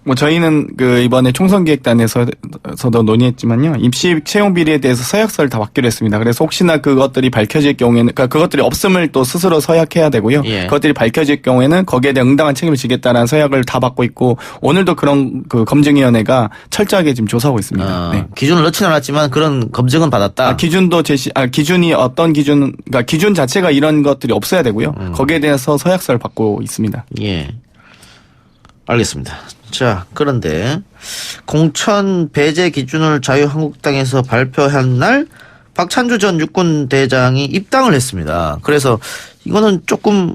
뭐 저희는 이번에 총선기획단에서도 논의했지만요. 입시 채용 비리에 대해서 서약서를 다 받기로 했습니다. 그래서 혹시나 그것들이 밝혀질 경우에는, 그러니까 그것들이 없음을 또 스스로 서약해야 되고요. 예. 그것들이 밝혀질 경우에는 거기에 대한 응당한 책임을 지겠다는 서약을 다 받고 있고, 오늘도 그런 검증위원회가 철저하게 지금 조사하고 있습니다. 네. 기준을 넣지는 않았지만 그런 검증은 받았다. 기준이 어떤 그러니까 기준 자체가 이런 것들이 없어야 되고요. 거기에 대해서 서약서를 받고 있습니다. 예. 알겠습니다. 자, 그런데 공천 배제 기준을 자유한국당에서 발표한 날 박찬주 전 육군대장이 입당을 했습니다. 그래서 이거는 조금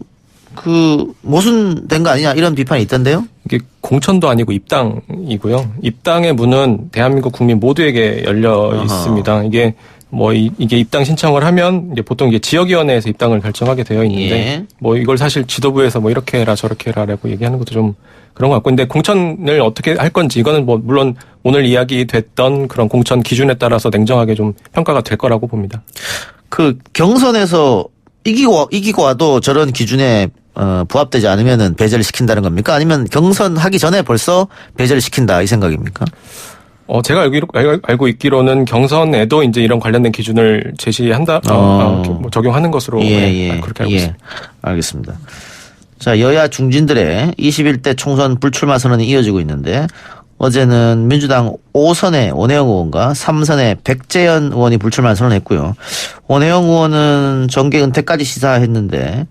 모순된 거 아니냐 이런 비판이 있던데요. 이게 공천도 아니고 입당이고요. 입당의 문은 대한민국 국민 모두에게 열려 있습니다. 이게 이게 입당 신청을 하면 이제 보통 이게 지역위원회에서 입당을 결정하게 되어 있는데 예. 이걸 사실 지도부에서 이렇게 해라 저렇게 해라라고 얘기하는 것도 좀 그런 것 같고, 근데 공천을 어떻게 할 건지 이거는 물론 오늘 이야기됐던 그런 공천 기준에 따라서 냉정하게 좀 평가가 될 거라고 봅니다. 경선에서 이기고 와도 저런 기준에 부합되지 않으면은 배제를 시킨다는 겁니까? 아니면 경선하기 전에 벌써 배제를 시킨다 이 생각입니까? 제가 알고 있기로는 경선에도 이제 이런 관련된 기준을 제시한다, 적용하는 것으로 그렇게 알고 있습니다. 알겠습니다. 자, 여야 중진들의 21대 총선 불출마 선언이 이어지고 있는데 어제는 민주당 5선의 원혜영 의원과 3선의 백재현 의원이 불출마 선언했고요. 원혜영 의원은 정계 은퇴까지 시사했는데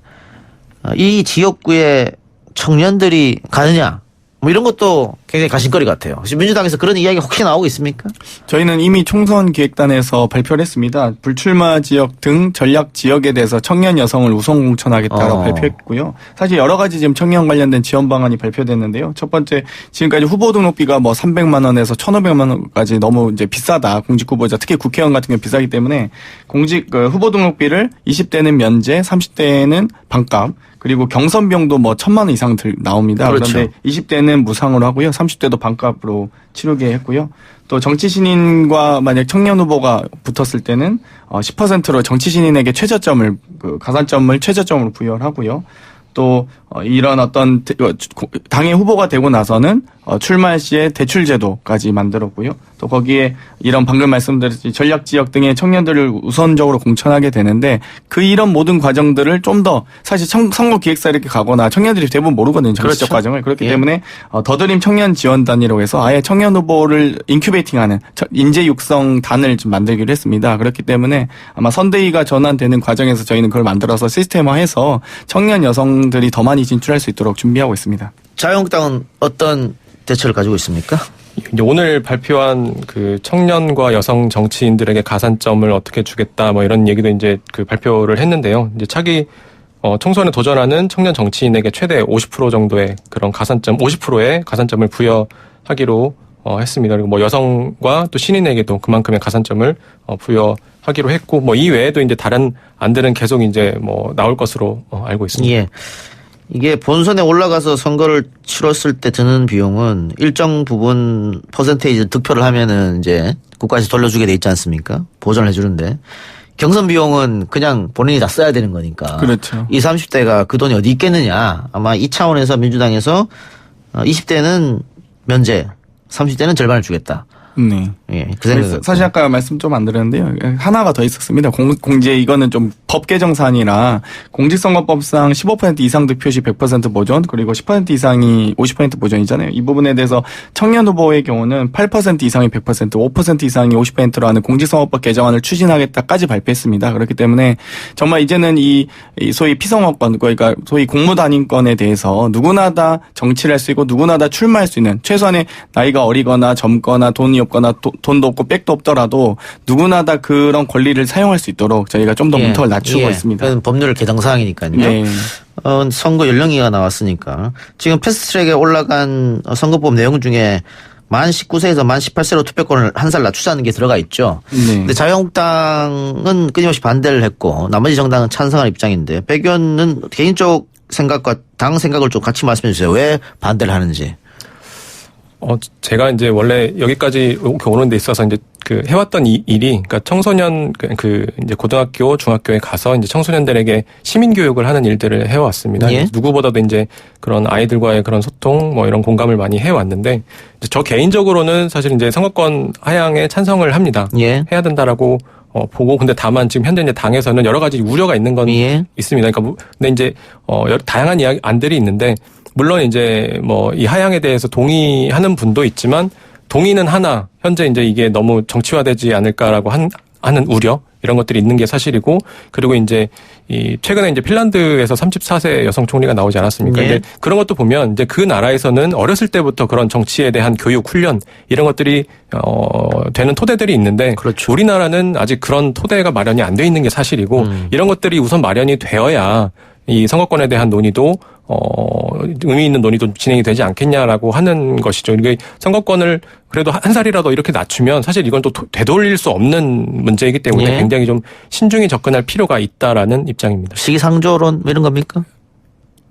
이 지역구에 청년들이 가느냐 이런 것도 굉장히 관심거리 같아요. 지금 민주당에서 그런 이야기가 혹시 나오고 있습니까? 저희는 이미 총선 기획단에서 발표를 했습니다. 불출마 지역 등 전략 지역에 대해서 청년 여성을 우선 공천하겠다고 발표했고요. 사실 여러 가지 지금 청년 관련된 지원 방안이 발표됐는데요. 첫 번째, 지금까지 후보 등록비가 300만 원에서 1,500만 원까지 너무 이제 비싸다. 공직 후보자, 특히 국회의원 같은 경우 비싸기 때문에 후보 등록비를 20대는 면제, 30대는 반값, 그리고 경선 비용도 1,000만 원 이상 나옵니다. 그렇죠. 그런데 20대는 무상으로 하고요. 30대도 반값으로 치르게 했고요. 또 정치 신인과 만약 청년 후보가 붙었을 때는 10%로 정치 신인에게 가산점을 최저점으로 부여를 하고요. 또 이런 어떤 당의 후보가 되고 나서는 출마할 시에 대출 제도까지 만들었고요. 또 거기에 이런 방금 말씀드렸듯이 전략 지역 등의 청년들을 우선적으로 공천하게 되는데 이런 모든 과정들을 좀 더 사실 선거 기획사 이렇게 가거나 청년들이 대부분 모르거든요. 정치적 과정을. 그렇기 때문에 더드림 청년 지원단이라고 해서 아예 청년 후보를 인큐베이팅하는 인재 육성 단을 좀 만들기로 했습니다. 그렇기 때문에 아마 선대위가 전환되는 과정에서 저희는 그걸 만들어서 시스템화해서 청년 여성들이 더 많이 진출할 수 있도록 준비하고 있습니다. 자유한국당은 어떤 대처를 가지고 있습니까? 오늘 발표한 청년과 여성 정치인들에게 가산점을 어떻게 주겠다 이런 얘기도 이제 발표를 했는데요. 이제 차기 총선에 도전하는 청년 정치인에게 최대 50% 정도의 그런 가산점, 50%의 가산점을 부여하기로 했습니다. 그리고 뭐 여성과 또 신인에게도 그만큼의 가산점을 부여하기로 했고, 뭐 이 외에도 이제 다른 안들은 계속 이제 뭐 나올 것으로 알고 있습니다. 예. 이게 본선에 올라가서 선거를 치렀을 때 드는 비용은 일정 부분 퍼센테이지 득표를 하면은 이제 국가에서 돌려주게 돼 있지 않습니까? 보전을 해주는데. 경선 비용은 그냥 본인이 다 써야 되는 거니까. 그렇죠. 20, 30대가 그 돈이 어디 있겠느냐. 아마 이 차원에서 민주당에서 20대는 면제, 30대는 절반을 주겠다. 네. 예, 그 생각. 사실 아까 말씀 좀 안 드렸는데요. 하나가 더 있었습니다. 공제 이거는 좀 법 개정 사안이라 공직선거법상 15% 이상 득표 시 100% 보전, 그리고 10% 이상이 50% 보전이잖아요. 이 부분에 대해서 청년 후보의 경우는 8% 이상이 100%, 5% 이상이 50%라는 공직선거법 개정안을 추진하겠다까지 발표했습니다. 그렇기 때문에 정말 이제는 이 소위 피선거권, 그러니까 소위 공무단임권에 대해서 누구나 다 정치를 할 수 있고 누구나 다 출마할 수 있는, 최소한의 나이가 어리거나 젊거나 돈이 없거나 돈도 없고 백도 없더라도 누구나 다 그런 권리를 사용할 수 있도록 저희가 좀 더 문턱을 낮추고 있습니다. 그건 법률 개정 사항이니까요. 네. 선거 연령기가 나왔으니까 지금 패스트트랙에 올라간 선거법 내용 중에 만 19세에서 만 18세로 투표권을 한 살 낮추자는 게 들어가 있죠. 네. 근데 자유한국당은 끊임없이 반대를 했고 나머지 정당은 찬성할 입장인데 백 의원은 개인적 생각과 당 생각을 좀 같이 말씀해 주세요. 왜 반대를 하는지. 제가 이제 원래 여기까지 오는 데 있어서 이제 그 해왔던 일이, 그러니까 청소년 이제 고등학교, 중학교에 가서 이제 청소년들에게 시민 교육을 하는 일들을 해왔습니다. 예? 누구보다도 이제 그런 아이들과의 그런 소통, 뭐 이런 공감을 많이 해왔는데, 저 개인적으로는 사실 이제 선거권 하향에 찬성을 합니다. 예? 해야 된다라고 보고, 근데 다만 지금 현재 이제 당에서는 여러 가지 우려가 있는 건 있습니다. 그러니까 근데 이제 다양한 안들이 있는데. 물론 이제 뭐 이 하향에 대해서 동의하는 분도 있지만 동의는 하나 현재 이제 이게 너무 정치화되지 않을까라고 하는 우려 이런 것들이 있는 게 사실이고, 그리고 이제 최근에 이제 핀란드에서 34세 여성 총리가 나오지 않았습니까? 예. 이제 그런 것도 보면 이제 그 나라에서는 어렸을 때부터 그런 정치에 대한 교육, 훈련 이런 것들이 되는 토대들이 있는데, 그렇죠. 우리나라는 아직 그런 토대가 마련이 안 돼 있는 게 사실이고, 이런 것들이 우선 마련이 되어야 이 선거권에 대한 논의도 의미 있는 논의도 진행이 되지 않겠냐라고 하는 것이죠. 이게 선거권을 그래도 한 살이라도 이렇게 낮추면 사실 이건 또 되돌릴 수 없는 문제이기 때문에 예. 굉장히 좀 신중히 접근할 필요가 있다라는 입장입니다. 시기상조론 이런 겁니까?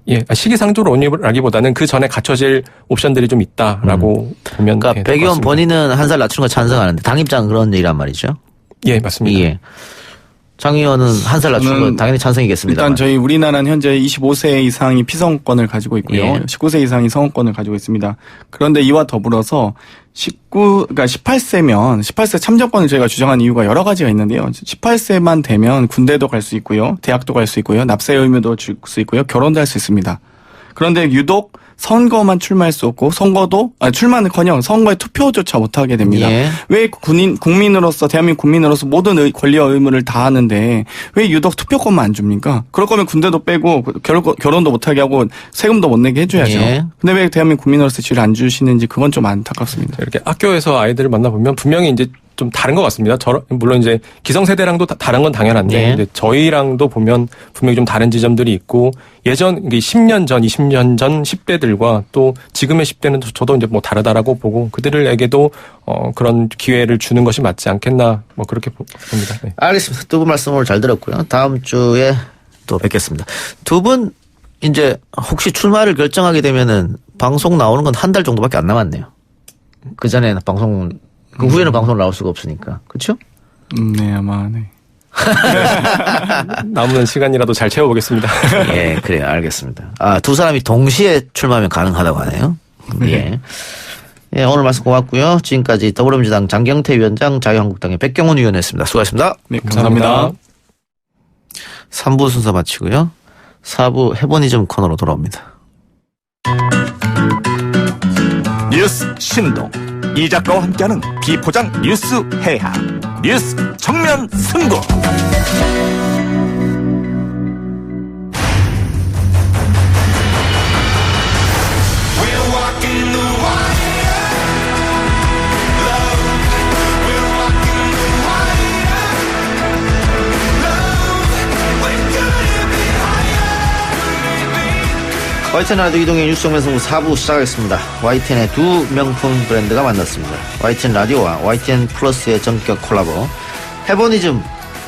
예, 시기상조론이라기보다는 그 전에 갖춰질 옵션들이 좀 있다라고 보면. 그러니까 백 의원 본인은 한 살 낮추는 거 찬성하는데 당 입장은 그런 얘기란 말이죠. 예, 맞습니다. 예. 장 의원은 한 살 낮추는 건 당연히 찬성이겠습니다. 일단 저희 우리나라는 현재 25세 이상이 피선거권을 가지고 있고요. 예. 19세 이상이 선거권을 가지고 있습니다. 그런데 이와 더불어서 18세 참정권을 저희가 주장한 이유가 여러 가지가 있는데요. 18세만 되면 군대도 갈 수 있고요. 대학도 갈 수 있고요. 납세 의무도 줄 수 있고요. 결혼도 할 수 있습니다. 그런데 유독 선거만 출마할 수 없고 출마는커녕 선거에 투표조차 못하게 됩니다. 예. 왜 국민으로서 대한민국 국민으로서 모든 권리와 의무를 다 하는데 왜 유독 투표권만 안 줍니까? 그럴 거면 군대도 빼고 결혼도 못하게 하고 세금도 못 내게 해줘야죠. 예. 근데 왜 대한민국 국민으로서 지위를 안 주시는지 그건 좀 안타깝습니다. 이렇게 학교에서 아이들을 만나보면 분명히 이제 좀 다른 것 같습니다. 물론 이제 기성세대랑도 다른 건 당연한데, 네. 이제 저희랑도 보면 분명히 좀 다른 지점들이 있고, 예전 10년 전, 20년 전 10대들과 또 지금의 10대는 저도 이제 뭐 다르다라고 보고, 그들에게도 그런 기회를 주는 것이 맞지 않겠나, 뭐 그렇게 봅니다. 네. 알겠습니다. 두 분 말씀 오늘 잘 들었고요. 다음 주에 또 뵙겠습니다. 두 분 이제 혹시 출마를 결정하게 되면은 방송 나오는 건 한 달 정도밖에 안 남았네요. 그 전에 그 후에는 방송 나올 수가 없으니까. 그렇죠? 네, 아마 네. 남은 시간이라도 잘 채워보겠습니다. 예, 그래요. 알겠습니다. 두 사람이 동시에 출마하면 가능하다고 하네요. 예. 예, 오늘 말씀 고맙고요. 지금까지 더불어민주당 장경태 위원장, 자유한국당의 백경원 위원이었습니다. 수고하셨습니다. 네, 감사합니다. 3부 순서 마치고요. 4부 해보니즘 코너로 돌아옵니다. 뉴스 신동 이 작가와 함께하는 비포장 뉴스 해학 뉴스 정면 승부. YTN 라디오 이동의 뉴스 정면 승부 4부 시작하겠습니다. YTN의 두 명품 브랜드가 만났습니다. YTN 라디오와 YTN 플러스의 전격 콜라보 해버니즘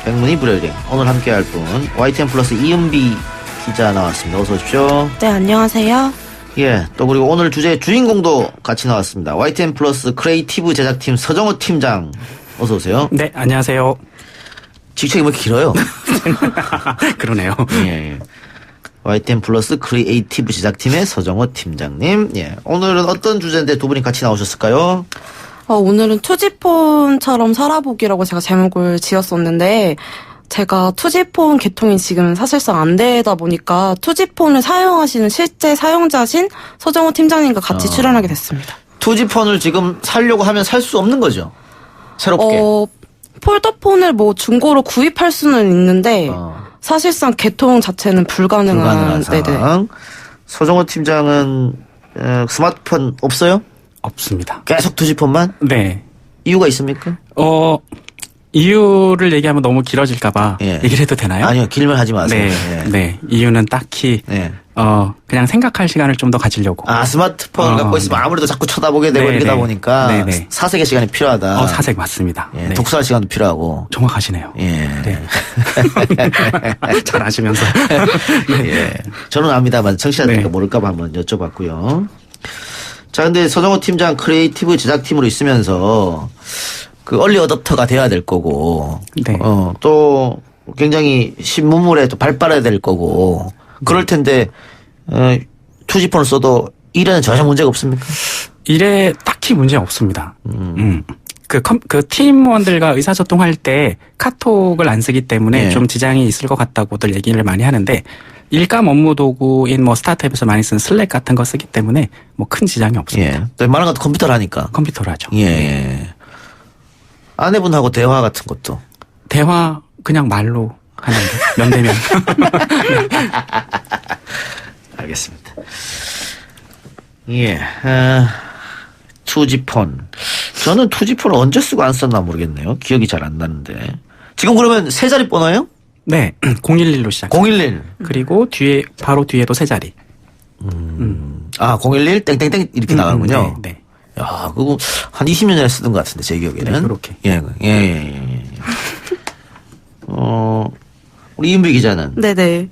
백문이 불여일행. 오늘 함께할 분 YTN 플러스 이은비 기자 나왔습니다. 어서 오십시오. 네, 안녕하세요. 예, 또 그리고 오늘 주제의 주인공도 같이 나왔습니다. YTN 플러스 크리에이티브 제작팀 서정호 팀장 어서 오세요. 네, 안녕하세요. 직책이 뭐 길어요? 그러네요. 예. YTN 플러스 크리에이티브 제작팀의 서정호 팀장님. 예. 오늘은 어떤 주제인데 두 분이 같이 나오셨을까요? 오늘은 투지폰처럼 살아보기라고 제가 제목을 지었었는데, 제가 투지폰 개통이 지금 사실상 안 되다 보니까 투지폰을 사용하시는 실제 사용자신 서정호 팀장님과 같이 출연하게 됐습니다. 투지폰을 지금 살려고 하면 살 수 없는 거죠? 새롭게. 폴더폰을 뭐 중고로 구입할 수는 있는데, 사실상 개통 자체는 불가능한 상황. 서정호 팀장은 스마트폰 없어요? 없습니다. 계속 투지폰만? 네. 이유가 있습니까? 이유를 얘기하면 너무 길어질까봐 얘기를 해도 되나요? 아니요, 길면 하지 마세요. 네. 네. 이유는 딱히 그냥 생각할 시간을 좀 더 가지려고. 스마트폰 갖고 있으면 아무래도 자꾸 쳐다보게 되고 이러다 보니까 사색의 시간이 필요하다. 사색 맞습니다. 예, 독서할 시간도 필요하고. 정확하시네요. 예. 네. 잘 아시면서. 예. 저는 압니다만 청취자들이 모를까봐 한번 여쭤봤고요. 자, 근데 서정호 팀장 크리에이티브 제작팀으로 있으면서 그 얼리 어댑터가 돼야 될 거고, 또 굉장히 신문물에 또 발빠져야 될 거고, 그럴 텐데 투지폰을 써도 일에는 전혀 문제가 없습니까? 일에 딱히 문제 없습니다. 그 팀원들과 의사소통할 때 카톡을 안 쓰기 때문에 좀 지장이 있을 것 같다고들 얘기를 많이 하는데, 일감 업무 도구인 뭐 스타트업에서 많이 쓰는 슬랙 같은 거 쓰기 때문에 뭐 큰 지장이 없습니다. 예. 또 많은 것도 컴퓨터를 하니까. 컴퓨터로 하죠. 예. 아내분하고 대화 같은 것도. 대화 그냥 말로 하는데 면대면. 알겠습니다. 예. 투지폰. 저는 투지폰을 언제 쓰고 안 썼나 모르겠네요. 기억이 잘 안 나는데. 지금 그러면 세 자리 번호예요? 네. 011로 시작. 011. 그리고 바로 뒤에도 세 자리. 011 땡땡땡 이렇게 나가는군요. 네. 야, 그거 한 20년 전에 쓰던 것 같은데 제 기억에는. 네, 그렇게. 예. 우리 이은비 기자는. 네네.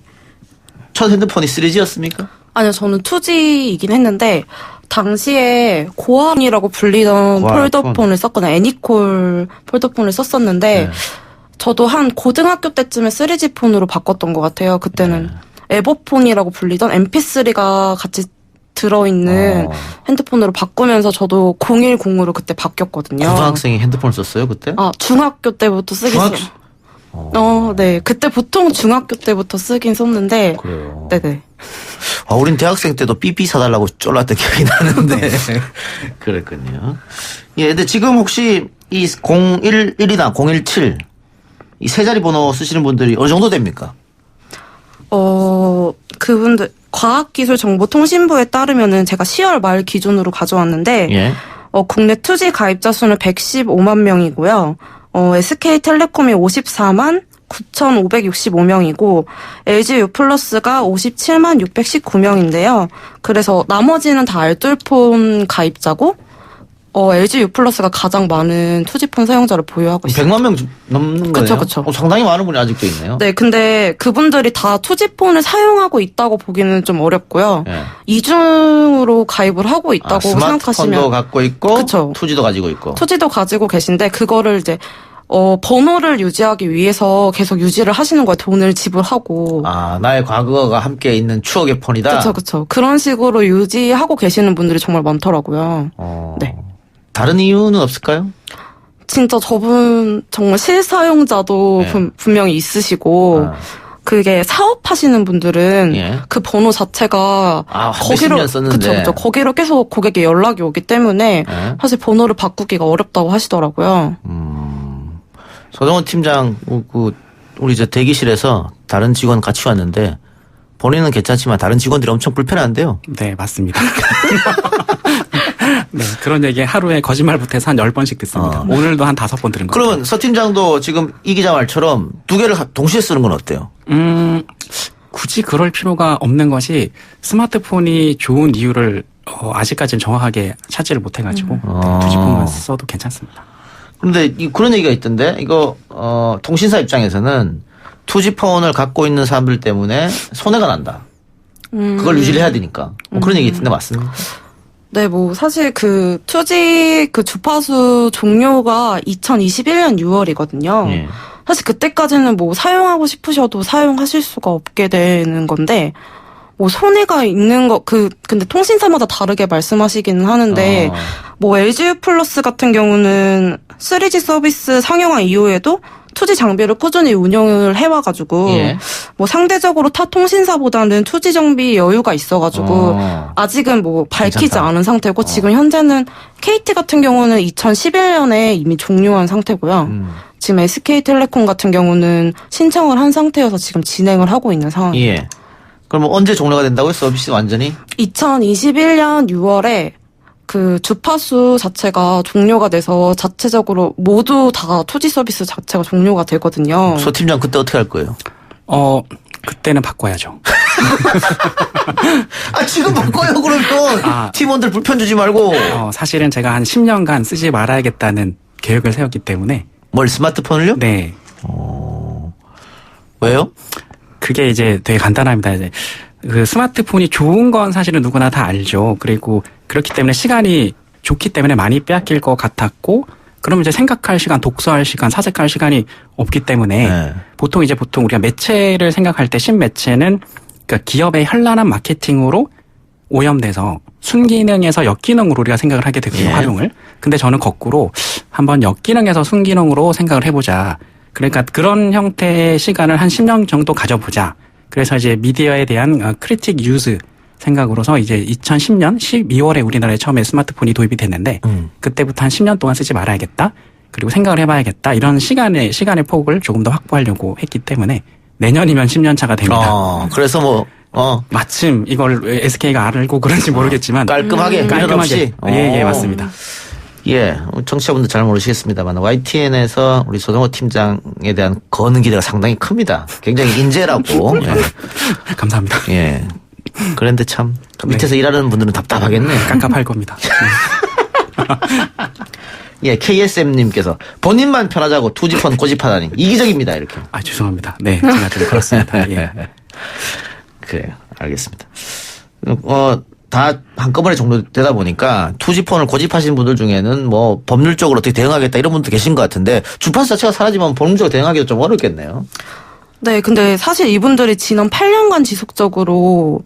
첫 핸드폰이 3G였습니까? 아니요, 저는 2G이긴 했는데, 당시에 고아폰이라고 불리던 폴더폰을 썼거나 애니콜 폴더폰을 썼었는데, 저도 한 고등학교 때쯤에 3G 폰으로 바꿨던 것 같아요. 그때는 에버폰이라고 불리던 MP3가 같이 들어있는 핸드폰으로 바꾸면서 저도 010으로 그때 바뀌었거든요. 고등학생이 핸드폰을 썼어요, 그때? 중학교 때부터 쓰긴 썼어요. 네. 그때 보통 중학교 때부터 쓰긴 썼는데. 그래요. 네네. 우린 대학생 때도 삐삐 사달라고 쫄랐던 기억이 나는데. 그랬군요. 예, 근데 지금 혹시 이 011이나 017, 이 세 자리 번호 쓰시는 분들이 어느 정도 됩니까? 그분들, 과학기술정보통신부에 따르면은 제가 10월 말 기준으로 가져왔는데, 국내 2G 가입자 수는 115만 명이고요. SK텔레콤이 54만 9,565명이고, LG유플러스가 57만 619명인데요. 그래서 나머지는 다 알뜰폰 가입자고, LG유플러스가 가장 많은 투지폰 사용자를 보유하고 있습니다. 100만 명 넘는 거예요? 그쵸. 상당히 많은 분이 아직도 있네요. 네, 근데 그분들이 다 투지폰을 사용하고 있다고 보기는 좀 어렵고요. 이중으로 가입을 하고 있다고 생각하시면. 스마트폰도 갖고 있고, 투지도 가지고 있고. 투지도 가지고 계신데, 그거를 이제 번호를 유지하기 위해서 계속 유지를 하시는 거예요. 돈을 지불하고. 나의 과거가 함께 있는 추억의 폰이다? 그쵸. 그런 식으로 유지하고 계시는 분들이 정말 많더라고요. 네. 다른 이유는 없을까요? 진짜 저분 정말 실사용자도 분명히 있으시고, 그게 사업하시는 분들은 그 번호 자체가 거기로 썼는데. 그쵸. 거기로 계속 고객에 연락이 오기 때문에 사실 번호를 바꾸기가 어렵다고 하시더라고요. 서정호 팀장, 우리 이제 대기실에서 다른 직원 같이 왔는데 본인은 괜찮지만 다른 직원들이 엄청 불편한데요. 네, 맞습니다. 네, 그런 얘기 하루에 거짓말부터 해서 한 10번씩 듣습니다. 오늘도 한 5번 들은 것 같아요. 그러면 서 팀장도 지금 이 기자 말처럼 두 개를 동시에 쓰는 건 어때요? 굳이 그럴 필요가 없는 것이 스마트폰이 좋은 이유를 아직까지는 정확하게 찾지를 못해가지고 2G폰만 써도 괜찮습니다. 그런데 그런 얘기가 있던데 이거 통신사 입장에서는 2G폰을 갖고 있는 사람들 때문에 손해가 난다. 그걸 유지를 해야 되니까. 뭐 그런 얘기 있던데 맞습니까? 네, 뭐 사실 그 2G 그 주파수 종료가 2021년 6월이거든요. 예. 사실 그때까지는 뭐 사용하고 싶으셔도 사용하실 수가 없게 되는 건데 뭐 손해가 있는 근데 통신사마다 다르게 말씀하시기는 하는데 뭐 LGU 플러스 같은 경우는 3G 서비스 상용화 이후에도 2G 장비를 꾸준히 운영을 해와가지고 예. 뭐 상대적으로 타 통신사보다는 2G 정비 여유가 있어가지고 아직은 뭐 밝히지 괜찮다. 않은 상태고 지금 현재는 KT 같은 경우는 2011년에 이미 종료한 상태고요. 지금 SK텔레콤 같은 경우는 신청을 한 상태여서 지금 진행을 하고 있는 상황이에요. 예. 그럼 언제 종료가 된다고요? 서비스 완전히? 2021년 6월에 그 주파수 자체가 종료가 돼서 자체적으로 모두 다 2G 서비스 자체가 종료가 되거든요. 소 팀장 그때 어떻게 할 거예요? 그때는 바꿔야죠. 지금 바꿔요 그러면. 팀원들 불편 주지 말고. 사실은 제가 한 10년간 쓰지 말아야겠다는 계획을 세웠기 때문에. 뭘 스마트폰을요? 네. 왜요? 그게 이제 되게 간단합니다. 이제 그 스마트폰이 좋은 건 사실은 누구나 다 알죠. 그리고 그렇기 때문에 시간이 좋기 때문에 많이 빼앗길 것 같았고, 그럼 이제 생각할 시간, 독서할 시간, 사색할 시간이 없기 때문에 보통 우리가 매체를 생각할 때 신매체는 그러니까 기업의 현란한 마케팅으로 오염돼서 순기능에서 역기능으로 우리가 생각을 하게 되거든요. 활용을. 근데 저는 거꾸로 한번 역기능에서 순기능으로 생각을 해보자. 그러니까 그런 형태의 시간을 한 10년 정도 가져보자. 그래서 이제 미디어에 대한 크리틱 유즈 생각으로서 이제 2010년 12월에 우리나라에 처음에 스마트폰이 도입이 됐는데 그때부터 한 10년 동안 쓰지 말아야겠다. 그리고 생각을 해봐야겠다. 이런 시간의 폭을 조금 더 확보하려고 했기 때문에 내년이면 10년 차가 됩니다. 그래서 마침 이걸 SK가 알고 그런지 모르겠지만 깔끔하게. 예, 맞습니다. 예, 청취자분들 잘 모르시겠습니다만 YTN에서 우리 소정호 팀장에 대한 거는 기대가 상당히 큽니다. 굉장히 인재라고. 예. 감사합니다. 예. 그런데 참 밑에서 일하는 분들은 답답하겠네. 깝깝할 겁니다. 예, KSM님께서 본인만 편하자고 2G폰 고집하다니 이기적입니다 이렇게. 죄송합니다. 네, 제가 좀 그렇습니다. 예. 그래요, 알겠습니다. 다 한꺼번에 종료되다 보니까 2G폰을 고집하신 분들 중에는 뭐 법률적으로 어떻게 대응하겠다 이런 분도 계신 것 같은데 주파수 자체가 사라지면 법률적으로 대응하기도 좀 어렵겠네요. 네, 근데 사실 이분들이 지난 8년간 지속적으로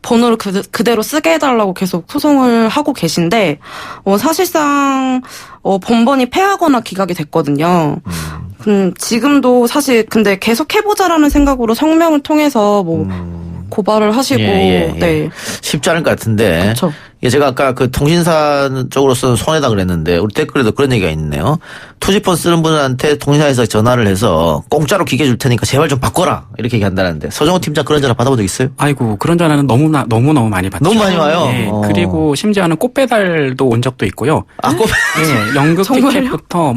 번호를 그대로 쓰게 해달라고 계속 소송을 하고 계신데, 사실상, 번번이 패하거나 기각이 됐거든요. 지금도 사실, 근데 계속 해보자라는 생각으로 성명을 통해서 고발을 하시고, 네. 쉽지 않을 것 같은데. 그쵸. 예, 제가 아까 그 통신사 쪽으로서는 손해다 그랬는데, 우리 댓글에도 그런 얘기가 있네요. 2G폰 쓰는 분한테 통신사에서 전화를 해서 공짜로 기계 줄 테니까 제발 좀 바꿔라. 이렇게 얘기한다는데. 서정호 팀장 그런 전화 받아본 적 있어요? 아이고, 그런 전화는 너무너무 많이 받죠. 너무 많이 와요? 네, 그리고 심지어는 꽃배달도 온 적도 있고요. 네, 연극 티켓부터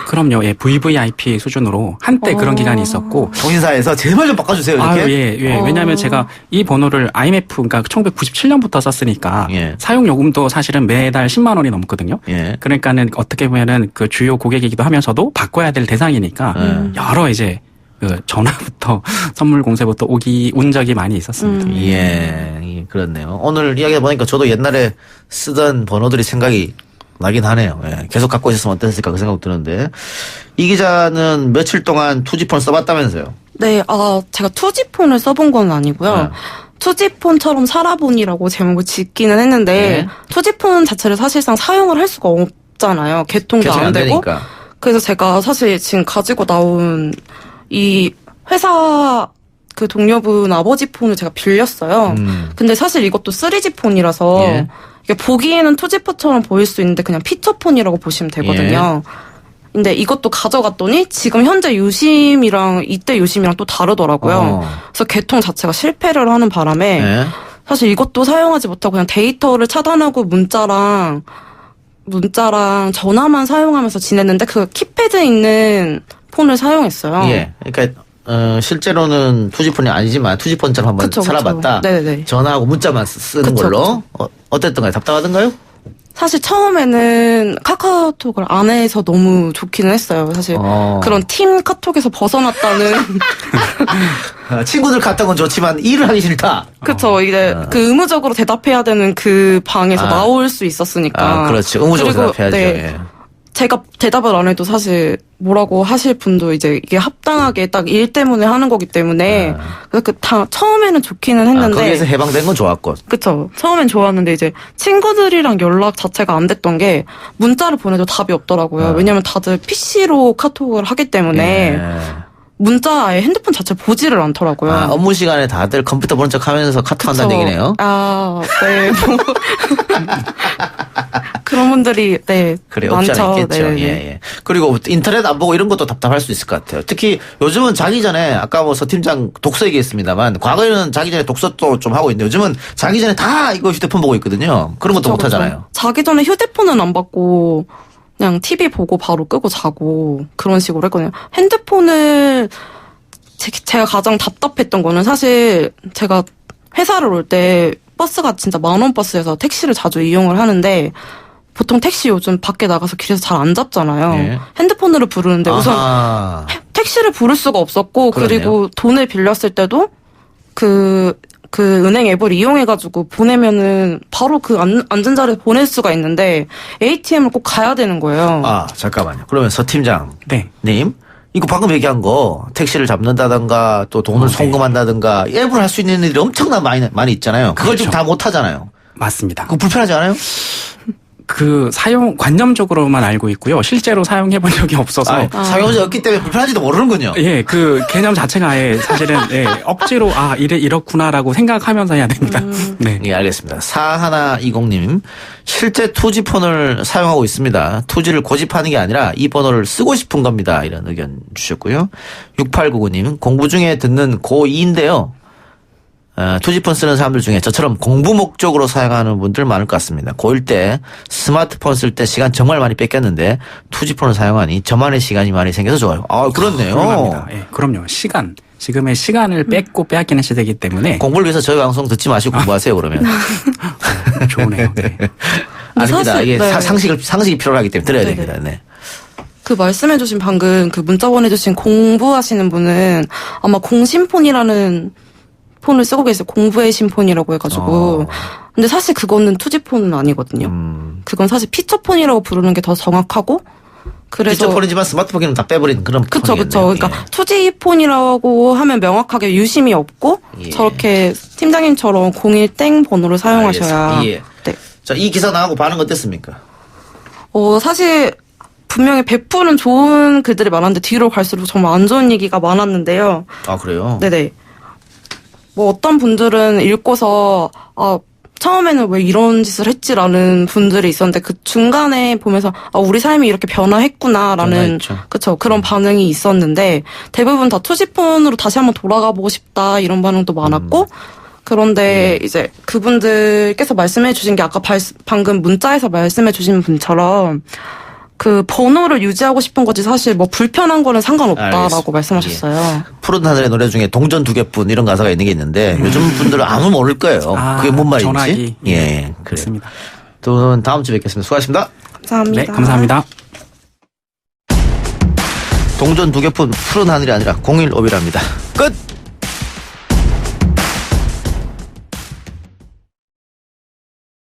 그럼요. 예, VVIP 수준으로 한때 그런 기간이 있었고. 통신사에서 제발 좀 바꿔주세요. 이렇게? 왜냐하면 제가 이 번호를 IMF, 그러니까 1997년부터 썼으니까 사용 요금도 사실은 매달 10만 원이 넘거든요. 그러니까는 어떻게 보면은 그 주요 고객이기도 하면서도 바꿔야 될 대상이니까 여러 이제 그 전화부터 선물 공세부터 온 적이 많이 있었습니다. 예, 그렇네요. 오늘 이야기 보니까 저도 옛날에 쓰던 번호들이 생각이 나긴 하네요. 예, 계속 갖고 있었으면 어땠을까 그 생각 드는데 이 기자는 며칠 동안 2G폰 써봤다면서요? 네, 제가 2G폰을 써본 건 아니고요. 2G폰처럼 살아보니라고 제목을 짓기는 했는데 2G폰 자체를 사실상 사용을 할 수가 없잖아요. 개통도 안 되고. 그래서 제가 사실 지금 가지고 나온 이 회사 그 동료분 아버지 폰을 제가 빌렸어요. 근데 사실 이것도 3G 폰이라서 이게 보기에는 2G폰처럼 보일 수 있는데 그냥 피처폰이라고 보시면 되거든요. 근데 이것도 가져갔더니 지금 현재 유심이랑 이때 유심이랑 또 다르더라고요. 그래서 개통 자체가 실패를 하는 바람에 사실 이것도 사용하지 못하고 그냥 데이터를 차단하고 문자랑 전화만 사용하면서 지냈는데 그 키패드 있는 폰을 사용했어요. 예. 그러니까 실제로는 투지폰이 아니지만 투지폰처럼 한번 그쵸, 살아봤다. 그쵸. 네네. 전화하고 문자만 쓰는 그쵸, 걸로. 어땠던가요? 답답하던가요? 사실 처음에는 카카오톡을 안 해서 너무 좋기는 했어요. 사실 그런 팀 카톡에서 벗어났다는. 친구들 갔던 건 좋지만 일을 하기 싫다. 그쵸. 이제 그 의무적으로 대답해야 되는 그 방에서 나올 수 있었으니까. 그렇지. 의무적으로 그리고, 대답해야죠. 네. 예. 제가 대답을 안 해도 사실 뭐라고 하실 분도 이제 이게 합당하게 딱 일 때문에 하는 거기 때문에 그래서 처음에는 좋기는 했는데 거기에서 해방된 건 좋았고. 그쵸. 처음엔 좋았는데 이제 친구들이랑 연락 자체가 안 됐던 게 문자를 보내도 답이 없더라고요. 왜냐면 다들 PC로 카톡을 하기 때문에 문자 아예 핸드폰 자체를 보지를 않더라고요. 업무 시간에 다들 컴퓨터 보는 척 하면서 카톡 한다는 얘기네요. 네. 그런 분들이 그래, 없지 많죠. 않아 있겠죠. 예. 그리고 인터넷 안 보고 이런 것도 답답할 수 있을 것 같아요. 특히 요즘은 자기 전에 아까 뭐 서 팀장 독서 얘기했습니다만 과거에는 자기 전에 독서도 좀 하고 있는데 요즘은 자기 전에 다 이거 휴대폰 보고 있거든요. 그런 것도 못 하잖아요. 자기 전에 휴대폰은 안 받고 그냥 TV 보고 바로 끄고 자고 그런 식으로 했거든요. 핸드폰을 제가 가장 답답했던 거는 사실 제가 회사를 올 때 버스가 진짜 10,000원 버스여서 택시를 자주 이용을 하는데 보통 택시 요즘 밖에 나가서 길에서 잘 안 잡잖아요. 예. 핸드폰으로 부르는데 우선 택시를 부를 수가 없었고 그러네요. 그리고 돈을 빌렸을 때도 그 은행 앱을 이용해가지고 보내면은 바로 그 앉은 자리에 보낼 수가 있는데 ATM을 꼭 가야 되는 거예요. 잠깐만요. 그러면 서 팀장. 네. 님. 이거 방금 얘기한 거 택시를 잡는다든가 또 돈을 송금한다든가 앱을 할 수 있는 일이 엄청나 많이 있잖아요. 그걸 지금 다 못 하잖아요. 맞습니다. 그거 불편하지 않아요? 그 사용 관념적으로만 알고 있고요. 실제로 사용해 본 적이 없어서 사용한 적이 없기 때문에 불편한지도 모르는군요. 예, 그 개념 자체가 아예 사실은 억지로 이렇구나라고 생각하면서 해야 됩니다. 네. 예, 알겠습니다. 4120님 실제 투지폰을 사용하고 있습니다. 투지를 고집하는 게 아니라 이 번호를 쓰고 싶은 겁니다. 이런 의견 주셨고요. 6899님 공부 중에 듣는 고2인데요. 투지폰 쓰는 사람들 중에 저처럼 공부 목적으로 사용하는 분들 많을 것 같습니다. 고1 때 스마트폰 쓸 때 시간 정말 많이 뺏겼는데 투지폰을 사용하니 저만의 시간이 많이 생겨서 좋아요. 그렇네요. 훌륭합니다. 예, 그럼요. 지금의 시간을 뺏고 빼앗기는 시대이기 때문에 공부를 위해서 저희 방송 듣지 마시고 공부하세요. 그러면. 좋네요. 네. 아닙니다. 사실, 이게 네. 상식이 필요하기 때문에 들어야 네네. 됩니다. 네. 그 말씀해주신 방금 그 문자 보내주신 공부하시는 분은 아마 공신폰이라는 폰을 쓰고 계세요. 공부의 신폰이라고 해가지고. 근데 사실 그거는 투지폰은 아니거든요. 그건 사실 피처폰이라고 부르는 게 더 정확하고. 그래서 피처폰이지만 스마트폰 기능 다 빼버린 그런 그쵸. 폰이겠네요. 그러니까 투지폰이라고 하면 명확하게 유심이 없고 저렇게 팀장님처럼 01땡 번호를 사용하셔야. 알겠습니다. 예. 네. 자, 이 기사 나오고 반응 어땠습니까? 사실 분명히 100%는 좋은 글들이 많았는데 뒤로 갈수록 정말 안 좋은 얘기가 많았는데요. 그래요? 네네. 뭐 어떤 분들은 읽고서 처음에는 왜 이런 짓을 했지라는 분들이 있었는데 그 중간에 보면서 우리 삶이 이렇게 변화했구나라는 그쵸 그런 반응이 있었는데 대부분 다 투지폰으로 다시 한번 돌아가 보고 싶다 이런 반응도 많았고 그런데 이제 그분들께서 말씀해 주신 게 아까 방금 문자에서 말씀해 주신 분처럼 그 번호를 유지하고 싶은 거지 사실 뭐 불편한 거는 상관없다라고 알겠습니다. 말씀하셨어요. 푸른 하늘의 노래 중에 동전 2개뿐 이런 가사가 있는 게 있는데 요즘 분들은 아무 모를 거예요. 그게 뭔 말인지. 전화기. 예, 그렇습니다. 두 분 다음 주에 뵙겠습니다. 수고하셨습니다. 감사합니다. 네, 감사합니다. 동전 2개뿐 푸른 하늘이 아니라 015이랍니다. 끝!